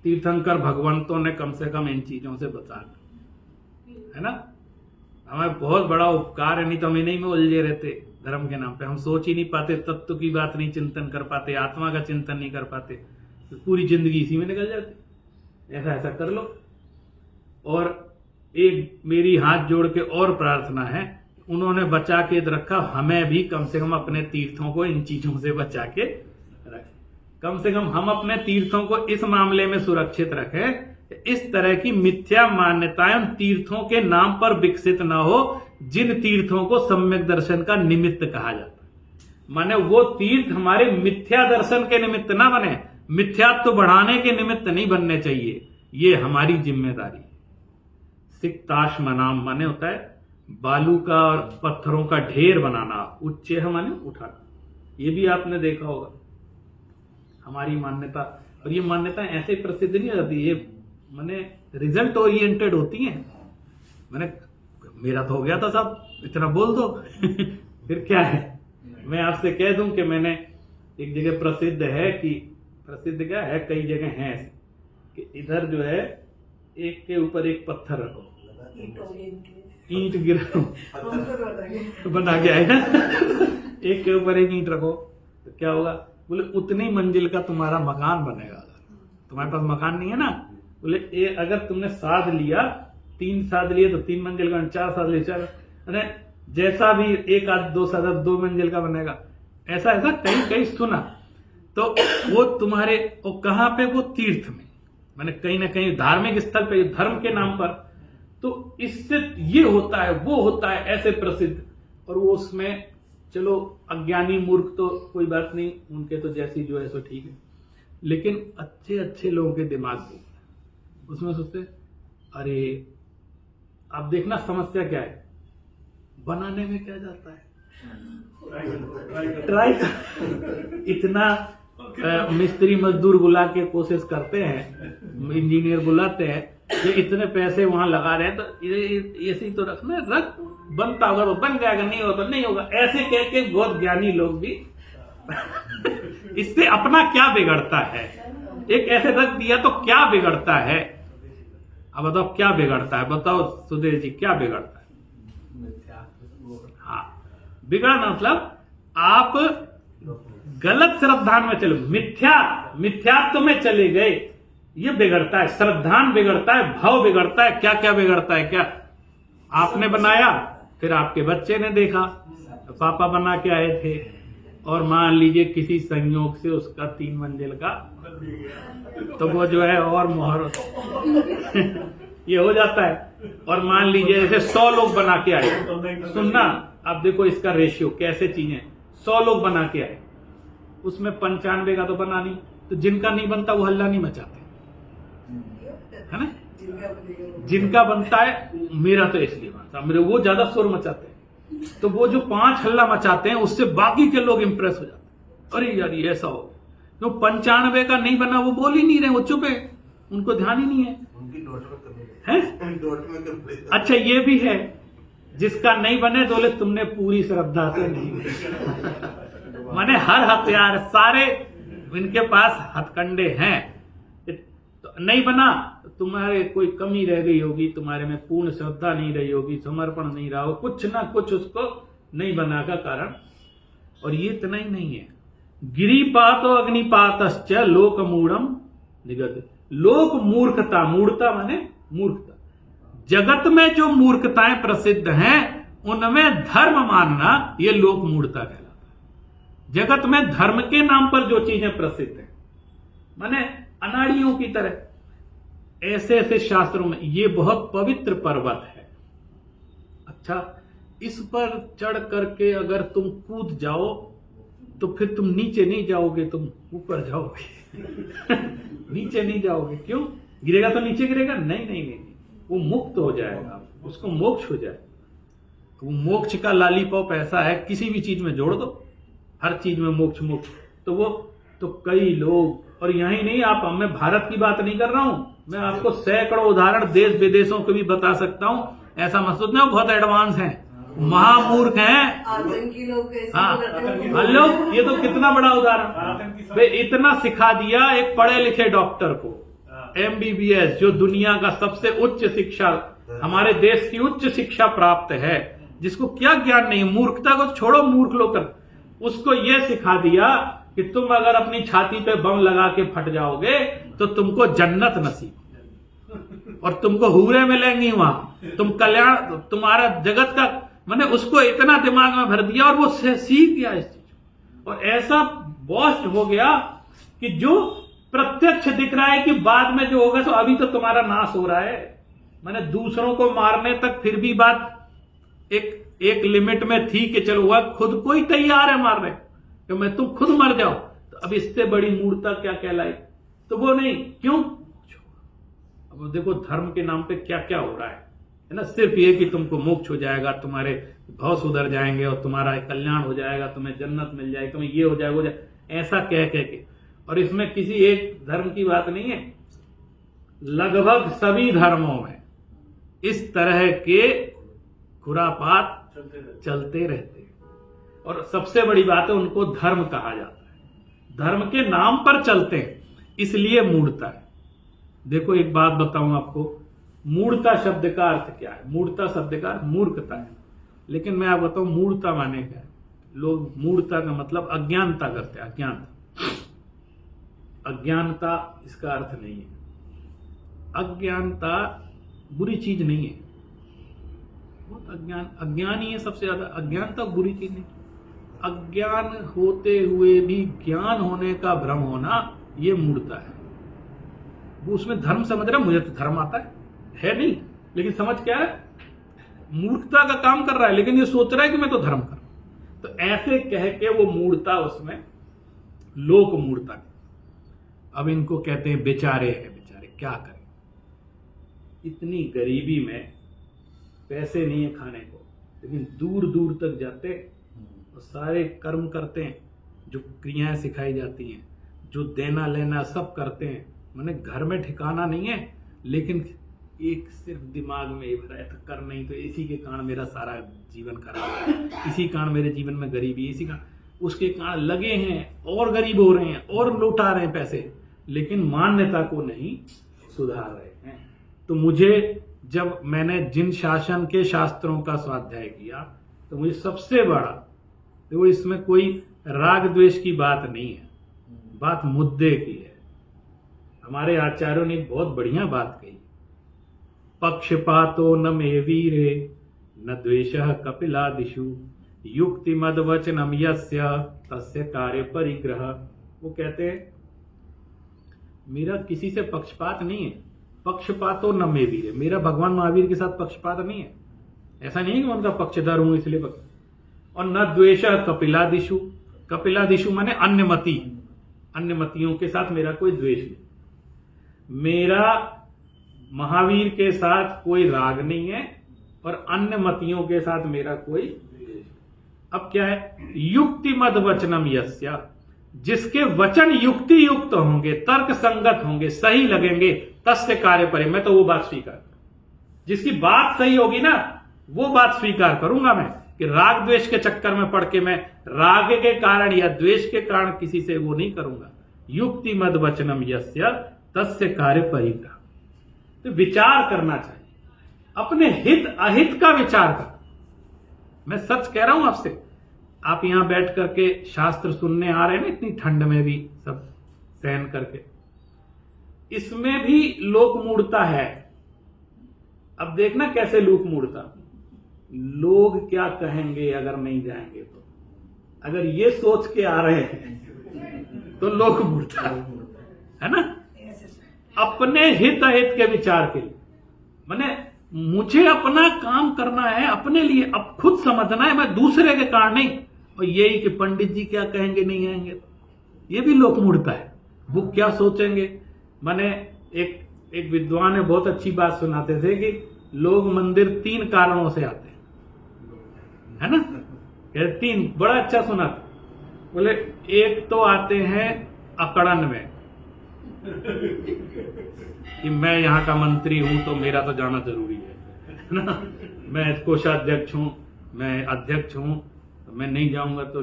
तीर्थंकर भगवंतों ने कम से कम इन चीजों से बचा दिया, है ना। हमें बहुत बड़ा उपकार है, नहीं तो हम इन्हीं में उलझे रहते धर्म के नाम पे। हम सोच ही नहीं पाते, तत्व की बात नहीं चिंतन कर पाते, आत्मा का चिंतन नहीं कर पाते, तो पूरी जिंदगी इसी में निकल जाती। ऐसा ऐसा कर लो। और एक मेरी हाथ जोड़ के और प्रार्थना है, उन्होंने बचा के रखा, हमें भी कम से कम अपने तीर्थों को इन चीजों से बचा के रखें। कम से कम हम अपने तीर्थों को इस मामले में सुरक्षित रखें, इस तरह की मिथ्या मान्यताएं उन तीर्थों के नाम पर विकसित ना हो जिन तीर्थों को सम्यक दर्शन का निमित्त कहा जाता है। माने वो तीर्थ हमारे मिथ्या दर्शन के निमित्त ना बने, मिथ्यात्व बढ़ाने के निमित्त नहीं बनने चाहिए, ये हमारी जिम्मेदारी है। सिक्ताश्मनाम माने होता है बालू का और पत्थरों का ढेर बनाना, उच्चेह माने उठाना, ये भी आपने देखा होगा। हमारी मान्यता, और ये मान्यता ऐसे प्रसिद्ध नहीं होती, ये माने रिजल्ट ओरिएंटेड होती हैं। मैंने मेरा तो हो गया था साहब, इतना बोल दो फिर क्या है। मैं आपसे कह दूं कि मैंने एक जगह प्रसिद्ध है कि प्रसिद्ध क्या है, कई जगह हैं ऐसे कि इधर जो है एक के ऊपर एक पत्थर रखो, ईंट गिरा बना के आएगा एक के ऊपर एक ईंट रखो तो क्या होगा, बोले उतनी मंजिल का तुम्हारा मकान बनेगा। तुम्हारे पास मकान नहीं है ना, बोले अगर तुमने साध लिया, 3 साध लिए तो 3 मंजिल का, 4 साध लिए 4, अरे जैसा भी 1 आध 2 साधा 2 मंजिल का बनेगा। ऐसा ऐसा कहीं कहीं सुना। तो वो तुम्हारे वो कहाँ पे, वो तीर्थ में, मैंने कहीं ना कहीं धार्मिक स्थल पे, धर्म के नाम पर। तो इससे ये होता है वो होता है ऐसे प्रसिद्ध, और वो उसमें चलो अज्ञानी मूर्ख तो कोई बात नहीं, उनके तो जैसी जो है सो ठीक है, लेकिन अच्छे अच्छे लोगों के दिमाग में उसमें सोचते अरे आप देखना समस्या क्या है, बनाने में क्या जाता है, ट्राई इतना मिस्त्री मजदूर बुला के कोशिश करते हैं, इंजीनियर बुलाते हैं, ये इतने पैसे वहां लगा रहे हैं, तो ये ऐसे ही तो रखना, रख बनता होगा तो बन जाएगा, नहीं होगा तो नहीं होगा, ऐसे कह के बहुत ज्ञानी लोग भी इससे अपना क्या बिगड़ता है, एक ऐसे रख दिया तो क्या बिगड़ता है। अब बताओ क्या बिगड़ता है, बताओ सुधीर जी क्या बिगड़ता है। हाँ, बिगड़ना मतलब आप गलत श्रद्धान में चले, मिथ्यात्व में चले गए, ये बिगड़ता है। श्रद्धान बिगड़ता है, भाव बिगड़ता है, क्या क्या बिगड़ता है। क्या आपने बनाया, फिर आपके बच्चे ने देखा, तो पापा बना के आए थे, और मान लीजिए किसी संयोग से उसका 3 मंजिल का, तो वो जो है और मोहर ये हो जाता है। और मान लीजिए ऐसे 100 लोग बना के आए, सुनना अब देखो इसका रेशियो कैसे चीजें, 100 लोग बना के आए, उसमें 95 का तो बना नहीं, तो जिनका नहीं बनता वो हल्ला नहीं मचाते, है ना। जिनका बनता है, मेरा तो इसलिए बनता, मेरे वो ज्यादा शोर मचाते हैं, तो वो जो 5 हल्ला मचाते हैं उससे बाकी के लोग इंप्रेस हो जाते हैं, अरे यार ये ऐसा हो। तो 95 का नहीं बना, वो बोल ही नहीं रहे, वो चुप है, उनको ध्यान ही नहीं है, अच्छा ये भी है, जिसका नहीं बने तो बोले तुमने पूरी श्रद्धा से नहीं माने हर हथियार सारे इनके पास हथकंडे हैं, तो नहीं बना तो तुम्हारे कोई कमी रह गई होगी, तुम्हारे में पूर्ण श्रद्धा नहीं रही होगी, समर्पण नहीं रहा हो, कुछ ना कुछ उसको नहीं बना का कारण। और ये इतना ही नहीं है, गिरिपातो अग्निपातश्च लोक मूढ़म निगत, लोक मूर्खता, मूढ़ता माने मूर्खता, जगत में जो मूर्खताएं प्रसिद्ध हैं उनमें धर्म मानना ये लोक मूढ़ता कहलाता है। जगत में धर्म के नाम पर जो चीजें प्रसिद्ध हैं, माने अनाड़ियों की तरह, ऐसे ऐसे शास्त्रों में ये बहुत पवित्र पर्वत है, अच्छा इस पर चढ़ करके अगर तुम कूद जाओ तो फिर तुम नीचे नहीं जाओगे, तुम ऊपर जाओगे नीचे नहीं जाओगे, क्यों, गिरेगा तो नीचे गिरेगा, नहीं नहीं नहीं, वो मुक्त हो जाएगा, उसको मोक्ष हो जाएगा। वो मोक्ष का लॉलीपॉप ऐसा है, किसी भी चीज में जोड़ दो, हर चीज में मोक्ष मोक्ष, तो वो तो कई लोग, और यही नहीं, आप मैं भारत की बात नहीं कर रहा हूं, मैं आपको सैकड़ों उदाहरण देश विदेशों के भी बता सकता हूं, ऐसा मत सोचना बहुत एडवांस हैं, महामूर्ख हैं, आतंकी लोग हाँ लोग, ये तो कितना बड़ा उदाहरण, इतना सिखा दिया एक पढ़े लिखे डॉक्टर को, MBBS जो दुनिया का सबसे उच्च शिक्षा, हमारे देश की उच्च शिक्षा प्राप्त है, जिसको क्या ज्ञान नहीं, मूर्खता को छोड़ो, मूर्ख लोग उसको यह सिखा दिया कि तुम अगर अपनी छाती पे बम लगा के फट जाओगे तो तुमको जन्नत नसीब, और तुमको हूरे मिलेंगी वहां, तुम कल्याण, तुम्हारा जगत का, मैंने उसको इतना दिमाग में भर दिया और वो सीख गया इस चीज, और ऐसा बॉस्ट हो गया कि जो प्रत्यक्ष दिख रहा है कि बाद में जो होगा, तो अभी तो तुम्हारा नाश हो रहा है, मैंने दूसरों को मारने तक फिर भी बात एक लिमिट में थी कि चलो वह खुद को ही तैयार है मारने, कि मैं तुम खुद मर जाओ, तो अब इससे बड़ी मूर्खता क्या कहलाई, तो वो नहीं, क्यों। अब देखो धर्म के नाम पे क्या क्या हो रहा है, है ना, सिर्फ ये कि तुमको मोक्ष हो जाएगा, तुम्हारे भाव सुधर जाएंगे और तुम्हारा कल्याण हो जाएगा, तुम्हें जन्नत मिल जाएगी, तुम्हें ये हो जाएगा, ऐसा कह के। और इसमें किसी एक धर्म की बात नहीं है, लगभग सभी धर्मों में इस तरह के खुरापात चलते रहते हैं। और सबसे बड़ी बात है, उनको धर्म कहा जाता है, धर्म के नाम पर चलते हैं, इसलिए मूढ़ता है। देखो एक बात बताऊं आपको, मूढ़ता शब्द का अर्थ क्या है? मूढ़ता शब्द का अर्थ मूर्खता है, लेकिन मैं आपको बताऊं मूढ़ता माने क्या है। लोग मूढ़ता का मतलब अज्ञानता करते हैं, अज्ञानता। अज्ञानता इसका अर्थ नहीं है। अज्ञानता बुरी चीज नहीं है, बहुत अज्ञान ही है सबसे ज्यादा। अज्ञानता बुरी चीज नहीं। अज्ञान होते हुए भी ज्ञान होने का भ्रम होना, ये मूढ़ता है। वो उसमें धर्म समझ रहा है, मुझे तो धर्म आता है नहीं, लेकिन समझ क्या है, मूर्खता का काम कर रहा है, लेकिन ये सोच रहा है कि मैं तो धर्म कर रहा हूं। तो ऐसे कह के वो मूढ़ता, उसमें लोक मूढ़ता। अब इनको कहते हैं बेचारे हैं, बेचारे क्या करें, इतनी गरीबी में पैसे नहीं है खाने को, लेकिन दूर दूर तक जाते और सारे कर्म करते हैं, जो क्रियाएं सिखाई जाती हैं, जो देना लेना सब करते हैं। मैंने घर में ठिकाना नहीं है, लेकिन एक सिर्फ दिमाग में ये भरा है, तो कर नहीं तो इसी के कारण मेरा सारा जीवन खराब है, इसी कारण मेरे जीवन में गरीबी, इसी कारण उसके कारण लगे हैं और गरीब हो रहे हैं और लौटा रहे हैं पैसे, लेकिन मान्यता को नहीं सुधार रहे हैं। तो मुझे, जब मैंने जिन शासन के शास्त्रों का स्वाध्याय किया, तो मुझे सबसे बड़ा, तो इसमें कोई राग द्वेष की बात नहीं है, बात मुद्दे की है। हमारे आचार्यों ने एक बहुत बढ़िया बात कही, पक्षपातो न मे वीरे न द्वेषः कपिलादिषु युक्ति मद वचनम यस्य तस्य कार्य परिग्रह। वो कहते हैं मेरा किसी से पक्षपात नहीं है, पक्षपातो न मे वीरे, मेरा भगवान महावीर के साथ पक्षपात नहीं है। ऐसा नहीं है कि मैं उनका पक्षधर हूं इसलिए और न द्वेषः कपिलादिषु, कपिलादिषु माने अन्यमति, अन्यमतियों के साथ मेरा कोई द्वेष नहीं। मेरा महावीर के साथ कोई राग नहीं है और अन्य मतियों के साथ मेरा कोई द्वेष। अब क्या है, युक्ति मद वचनम यस्य, जिसके वचन युक्ति युक्त होंगे, तर्क संगत होंगे, सही लगेंगे, तस्य कार्य परे, मैं तो वो बात स्वीकार, जिसकी बात सही होगी ना वो बात स्वीकार करूंगा मैं। कि राग द्वेष के चक्कर में पड़ के मैं राग के कारण या द्वेष के कारण किसी से वो नहीं करूंगा। युक्ति मद वचनम यस्य तस्य कार्य परिग्रह। तो विचार करना चाहिए, अपने हित अहित का विचार कर। मैं सच कह रहा हूं आपसे, आप यहां बैठ करके शास्त्र सुनने आ रहे हैं ना, इतनी ठंड में भी सब सहन करके, इसमें भी लोक मूढ़ता है। अब देखना कैसे लोक मूढ़ता, लोग क्या कहेंगे अगर नहीं जाएंगे तो, अगर ये सोच के आ रहे हैं तो लोक मूढ़ता है ना। अपने हित अहित के विचार के लिए, माने मुझे अपना काम करना है अपने लिए, अब खुद समझना है, मैं दूसरे के कारण नहीं। और यही कि पंडित जी क्या कहेंगे नहीं आएंगे, तो ये भी लोक मूढ़ता है, वो क्या सोचेंगे। माने एक विद्वान ने बहुत अच्छी बात सुनाते थे कि लोग मंदिर 3 कारणों से आते हैं, है ना, कहते 3, बड़ा अच्छा सुनाते। बोले एक तो आते हैं अकड़न में कि मैं यहाँ का मंत्री हूं तो मेरा तो जाना जरूरी है ना, मैं कोषाध्यक्ष हूं, मैं अध्यक्ष हूं, तो मैं नहीं जाऊंगा तो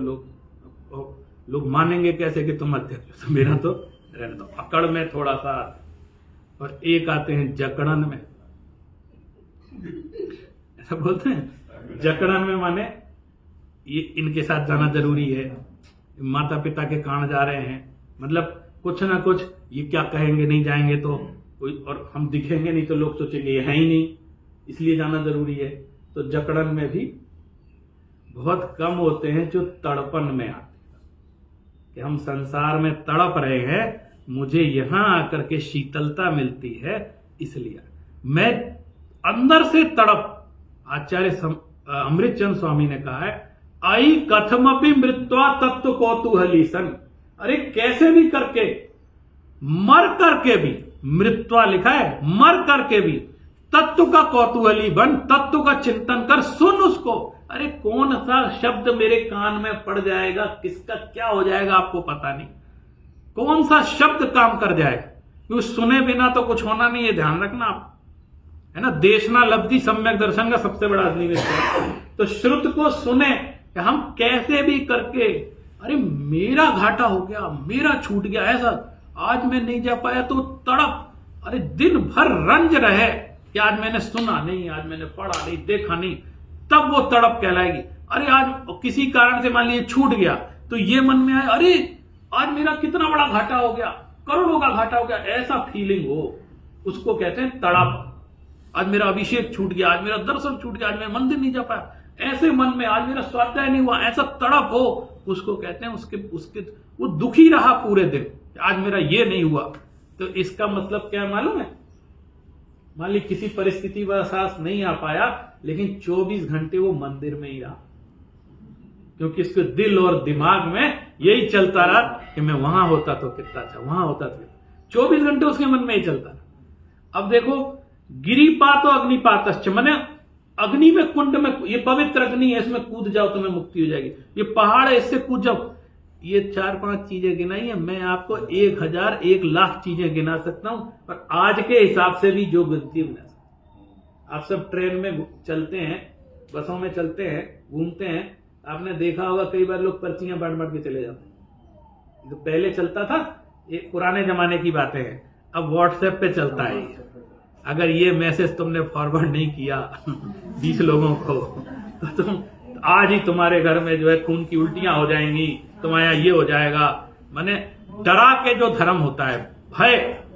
लोग मानेंगे कैसे कि तुम अध्यक्ष हो, मेरा तो रहने दो। अकड़ में थोड़ा सा। और एक आते हैं जकड़न में, ऐसा बोलते हैं जकड़न में, माने ये इनके साथ जाना जरूरी है, माता पिता के कारण जा रहे हैं, मतलब कुछ ना कुछ ये क्या कहेंगे नहीं जाएंगे तो कोई, और हम दिखेंगे नहीं तो लोग सोचेंगे ये है ही नहीं, इसलिए जाना जरूरी है। तो जकड़न में भी बहुत कम होते हैं जो तड़पन में आते हैं कि हम संसार में तड़प रहे हैं, मुझे यहां आकर के शीतलता मिलती है, इसलिए मैं अंदर से तड़प। आचार्य अमृतचंद स्वामी ने कहा है, आई कथमपि मृत्वा तत्व कौतूहलीसन, अरे कैसे भी करके, मर करके भी, मृत्वा लिखा है, मर करके भी तत्व का कौतूहली बन, तत्व का चिंतन कर, सुन उसको। अरे कौन सा शब्द मेरे कान में पड़ जाएगा, किसका क्या हो जाएगा आपको पता नहीं, कौन सा शब्द काम कर जाएगा, क्योंकि सुने बिना तो कुछ होना नहीं है, ध्यान रखना आप, है ना। देशना लब्धि सम्यक दर्शन का सबसे बड़ा निवेश है। तो श्रुत को सुने कि हम कैसे भी करके, अरे मेरा घाटा हो गया, मेरा छूट गया, ऐसा आज मैं नहीं जा पाया तो तड़प, अरे दिन भर रंज रहे कि आज मैंने सुना नहीं, आज मैंने पढ़ा नहीं, देखा नहीं, तब वो तड़प कहलाएगी। अरे आज किसी कारण से मान लीजिए छूट गया तो ये मन में आए, अरे आज मेरा कितना बड़ा घाटा हो गया, करोड़ों का घाटा हो गया, ऐसा फीलिंग हो, उसको कहते हैं तड़प। आज मेरा अभिषेक छूट गया, आज मेरा दर्शन छूट गया, आज मैं मंदिर नहीं जा पाया, ऐसे मन में, आज मेरा स्वाध्याय नहीं हुआ, ऐसा तड़प हो, उसको कहते हैं उसके वो दुखी रहा पूरे दिन, आज मेरा ये नहीं हुआ। तो इसका मतलब क्या मालूम है, मान ली किसी परिस्थिति का एहसास नहीं आ पाया, लेकिन 24 घंटे वो मंदिर में ही रहा, क्योंकि इसके दिल और दिमाग में यही चलता रहा कि मैं वहां होता तो कितना अच्छा, वहां होता तो 24 घंटे उसके मन में ही चलता रहा। अब देखो, गिरिपात और अग्निपात, मैंने अग्नि में, कुंड में, ये पवित्र अग्नि है, इसमें कूद जाओ तुम्हें मुक्ति हो जाएगी, ये पहाड़ है इससे कूद जाओ, ये 4-5 चीजें गिनाई है, मैं आपको 1000 1,00,000 चीजें गिना सकता हूं, और आज के हिसाब से भी जो गिनती बना सकता। आप सब ट्रेन में चलते हैं, बसों में चलते हैं, घूमते हैं, आपने देखा होगा कई बार लोग पर्चियां बांट के चले जाते हैं। तो पहले चलता था, ये पुराने जमाने की बातें हैं, अब व्हाट्सएप पे चलता है। अगर ये मैसेज तुमने फॉरवर्ड नहीं किया 20 लोगों को, तो तुम आज ही तुम्हारे घर में जो है खून की उल्टियां हो जाएंगी, तुम्हारा ये हो जाएगा। माने डरा के जो धर्म होता है, भय,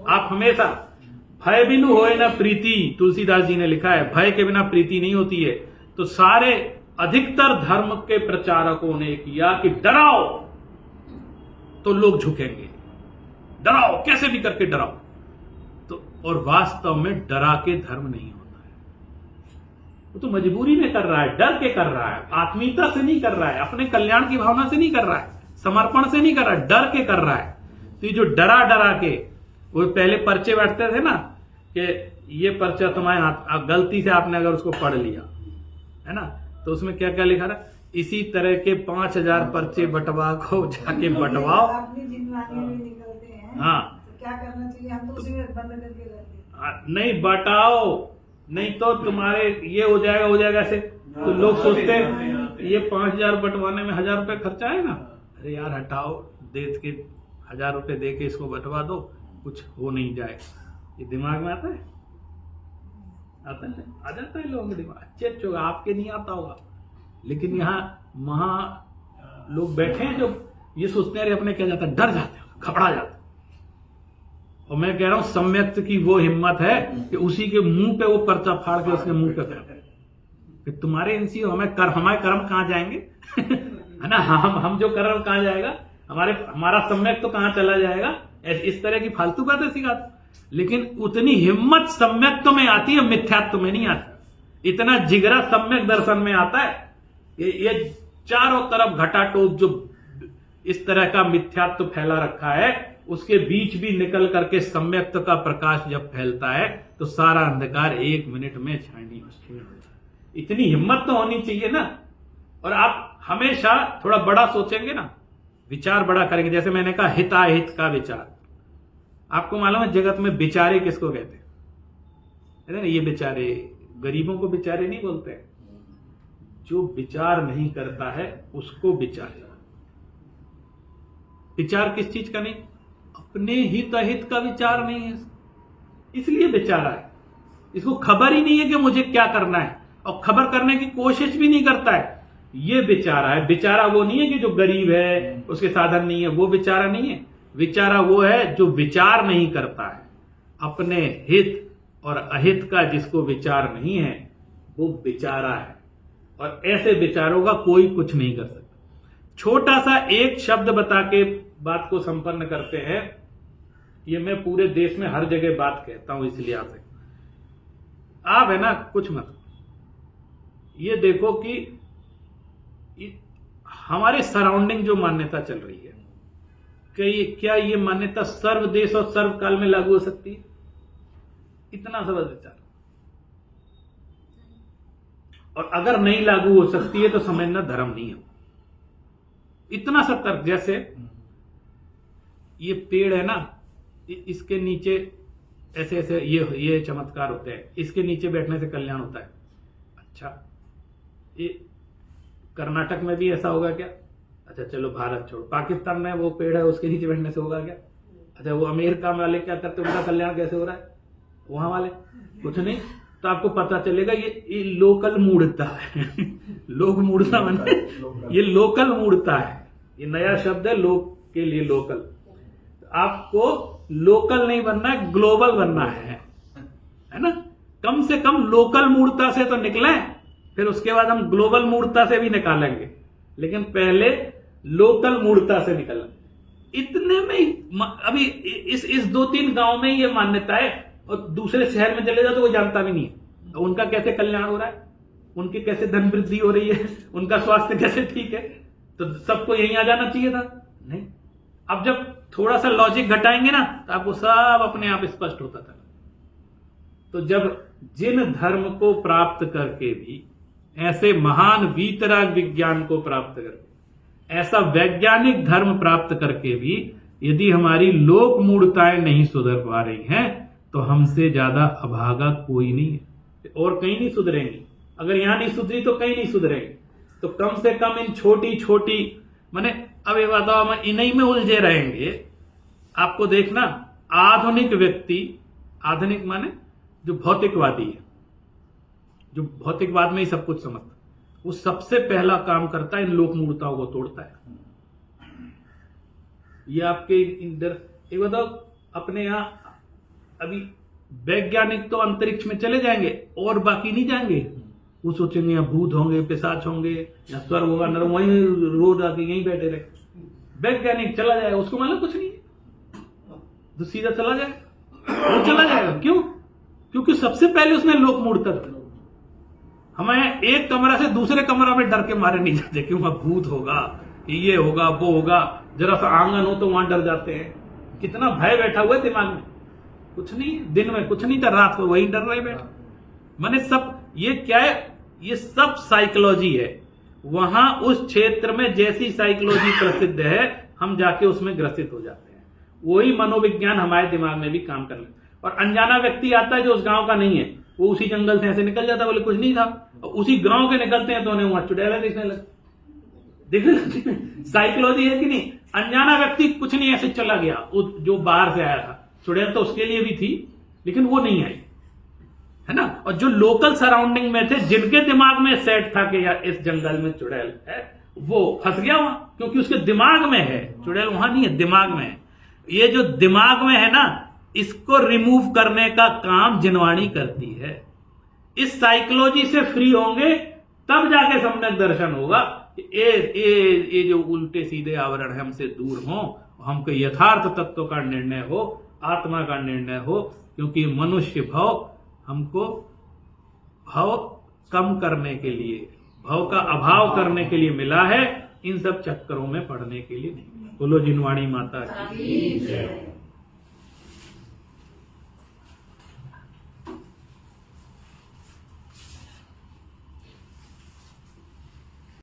आप हमेशा भय बिनु होए ना प्रीति, तुलसीदास जी ने लिखा है, भय के बिना प्रीति नहीं होती है। तो सारे अधिकतर धर्म के प्रचारकों ने किया कि डराओ तो लोग झुकेंगे, डराओ कैसे भी करके डराओ। तो और वास्तव में डरा के धर्म नहीं होता है, वो तो मजबूरी में कर रहा है, डर के कर रहा है, आत्मीयता से नहीं कर रहा है, अपने कल्याण की भावना से नहीं कर रहा है, समर्पण से नहीं कर रहा है, डर के कर रहा है। तो ये जो डरा डरा के, वो पहले पर्चे बैठते थे ना कि ये पर्चा तुम्हारे हाथ, गलती से आपने अगर उसको पढ़ लिया है ना, तो उसमें क्या क्या लिखा था, इसी तरह के 5000 पर्चे बंटवा को जाके बंटवाओ। हाँ, क्या करना चाहिए, हम तो उसी में बंद करके रहते हैं। नहीं बटाओ, नहीं तो तुम्हारे ये हो जाएगा ऐसे। तो लोग सोचते हैं ये 5000 बंटवाने में 1000 रुपए खर्चा आएगा, अरे यार हटाओ, दे के 1000 रुपए दे के इसको बंटवा दो, कुछ हो नहीं जाएगा। ये दिमाग में आता है, आता है, आ जाता है लोगों के दिमाग, अच्छे होगा, आपके नहीं आता होगा। लेकिन यहाँ महा लोग बैठे हैं जो ये सोचते हैं, अपने क्या जाता है, डर जाते हैं, घबरा जाते हैं। और मैं कह रहा हूं सम्यक्त की वो हिम्मत है कि उसी के मुंह पे वो पर्चा फाड़ के उसके मुंह पे कर, कि तुम्हारे एनसीओ हमारे कर्म कहां जाएंगे है ना, हम जो कर रहे हो कहां जाएगा, हमारा सम्यक तो कहां चला जाएगा। इस तरह की फालतू बातें सिखाते, लेकिन उतनी हिम्मत सम्यक्त्व में आती है, मिथ्यात्व में नहीं आती। इतना जिगरा सम्यक दर्शन में आता है। ये चारों तरफ घटाटोप जो इस तरह का मिथ्यात्व फैला रखा है, उसके बीच भी निकल करके सम्यक्त्व का प्रकाश जब फैलता है तो सारा अंधकार 1 मिनट में छानी मुश्किल होता है। इतनी हिम्मत तो होनी चाहिए ना। और आप हमेशा थोड़ा बड़ा सोचेंगे ना, विचार बड़ा करेंगे। जैसे मैंने कहा हिताहित का विचार, आपको मालूम है जगत में बेचारे किसको कहते हैं? ये बेचारे, गरीबों को बेचारे नहीं बोलते हैं, जो विचार नहीं करता है उसको बेचारे। विचार किस चीज का नहीं? अपने हित अहित का विचार नहीं है, इसलिए बेचारा है। इसको खबर ही नहीं है कि मुझे क्या करना है, और खबर करने की कोशिश भी नहीं करता है, ये बेचारा है। बेचारा वो नहीं है कि जो गरीब है, उसके साधन नहीं है, वो बेचारा नहीं है। बेचारा वो है जो विचार नहीं करता है, अपने हित और अहित का जिसको विचार नहीं है, वो बेचारा है। और ऐसे विचारों का कोई कुछ नहीं कर सकता। छोटा सा एक शब्द बता के बात को संपन्न करते हैं। ये मैं पूरे देश में हर जगह बात कहता हूं, इसलिए आप है ना कुछ मत, ये देखो कि हमारे सराउंडिंग जो मान्यता चल रही है, क्या ये मान्यता सर्व देश और सर्व काल में लागू हो सकती है? इतना सा विचार। और अगर नहीं लागू हो सकती है तो समझना धर्म नहीं है। इतना सा तर्क, जैसे ये पेड़ है ना, इसके नीचे ऐसे ऐसे ये चमत्कार होते हैं, इसके नीचे बैठने से कल्याण होता है। अच्छा, ये कर्नाटक में भी ऐसा होगा क्या? अच्छा चलो भारत छोड़ो, पाकिस्तान में वो पेड़ है उसके नीचे बैठने से होगा क्या? अच्छा वो अमेरिका वाले क्या करते हैं, उनका कल्याण कैसे हो रहा है वहां वाले? कुछ नहीं। तो आपको पता चलेगा ये लोकल मूढ़ता है। लोक मूढ़ता माने ये लोकल मूढ़ता है, ये नया शब्द है लोक के लिए, लोकल। आपको लोकल नहीं बनना है, ग्लोबल बनना है ना। कम से कम लोकल मूढ़ता से तो निकले, फिर उसके बाद हम ग्लोबल मूढ़ता से भी निकालेंगे, लेकिन पहले लोकल मूढ़ता से निकलना। इतने में ही अभी इस 2-3 गांव में ये मान्यता है, और दूसरे शहर में चले जाओ तो वो जानता भी नहीं है उनका कैसे कल्याण हो रहा है, उनकी कैसे धन वृद्धि हो रही है, उनका स्वास्थ्य कैसे ठीक है। तो सबको यहीं आ जाना चाहिए था, नहीं। अब जब थोड़ा सा लॉजिक घटाएंगे ना तो आपको सब अपने आप स्पष्ट होता था। तो जब जिन धर्म को प्राप्त करके भी, ऐसे महान वीतराग विज्ञान को प्राप्त करके, ऐसा वैज्ञानिक धर्म प्राप्त करके भी यदि हमारी लोक मूढ़ताएं नहीं सुधर पा रही हैं, तो हमसे ज्यादा अभागा कोई नहीं है, और कहीं नहीं सुधरेंगी। अगर यहां नहीं सुधरी तो कहीं नहीं सुधरेंगी। तो कम से कम इन छोटी छोटी, माने अब ये बताओ, हम इन्हीं में उलझे रहेंगे। आपको देखना, आधुनिक व्यक्ति, आधुनिक माने जो भौतिकवादी है, जो भौतिकवाद में ही सब कुछ समझता, वो सबसे पहला काम करता है इन लोक मूढ़ताओं को तोड़ता है। ये आपके इधर एक बताओ, अपने यहां अभी वैज्ञानिक तो अंतरिक्ष में चले जाएंगे और बाकी नहीं जाएंगे। वो सोचेंगे यहाँ भूत होंगे, पिशाच होंगे, या स्वर्ग होगा, नरक, वहीं रोज आके यहीं बैठे रहे। वैज्ञानिक चला जाएगा, उसको मालूम कुछ नहीं, तो सीधा चला जाएगा, वो चला जाएगा। क्यों? क्योंकि सबसे पहले उसने लोक मूढ़ता था। हमें एक कमरा से दूसरे कमरा में डर के मारे नहीं जाते कि वहां भूत होगा, ये होगा, वो होगा। जरा सा आंगन हो तो वहां डर जाते हैं। कितना भय बैठा हुआ है दिमाग में, कुछ नहीं। दिन में कुछ नहीं था, रात को वही डर रहे बैठे। मैंने सब ये क्या है, ये सब साइकोलॉजी है। वहां उस क्षेत्र में जैसी साइकोलॉजी प्रसिद्ध है, हम जाके उसमें ग्रसित हो जाते हैं। वही मनोविज्ञान हमारे दिमाग में भी काम कर ले। और अनजाना व्यक्ति आता है जो उस गांव का नहीं है, वो उसी जंगल से ऐसे निकल जाता है, बोले कुछ नहीं था, और उसी गांव के निकलते हैं तो उन्हें वहां चुड़ैला दिखने लगे। देखने साइकोलॉजी है कि नहीं। अनजाना व्यक्ति कुछ नहीं, ऐसे चला गया, जो बाहर से आया था। चुड़ैल तो उसके लिए भी थी, लेकिन वो नहीं आई, है ना। और जो लोकल सराउंडिंग में थे, जिनके दिमाग में सेट था कि यार इस जंगल में चुड़ैल है, वो फंस गया वहां, क्योंकि उसके दिमाग में है। चुड़ैल वहां नहीं है, दिमाग में है। ये जो दिमाग में है ना, इसको रिमूव करने का काम जिनवाणी करती है। इस साइकोलॉजी से फ्री होंगे तब जाके सम्यक दर्शन होगा। ये जो उल्टे सीधे आवरण है हमसे दूर हो, हमको यथार्थ तत्व का निर्णय हो, आत्मा का निर्णय हो। क्योंकि मनुष्य भाव हमको भाव कम करने के लिए, भाव का अभाव करने के लिए मिला है, इन सब चक्करों में पड़ने के लिए नहीं। बोलो जिनवाणी माता की जय।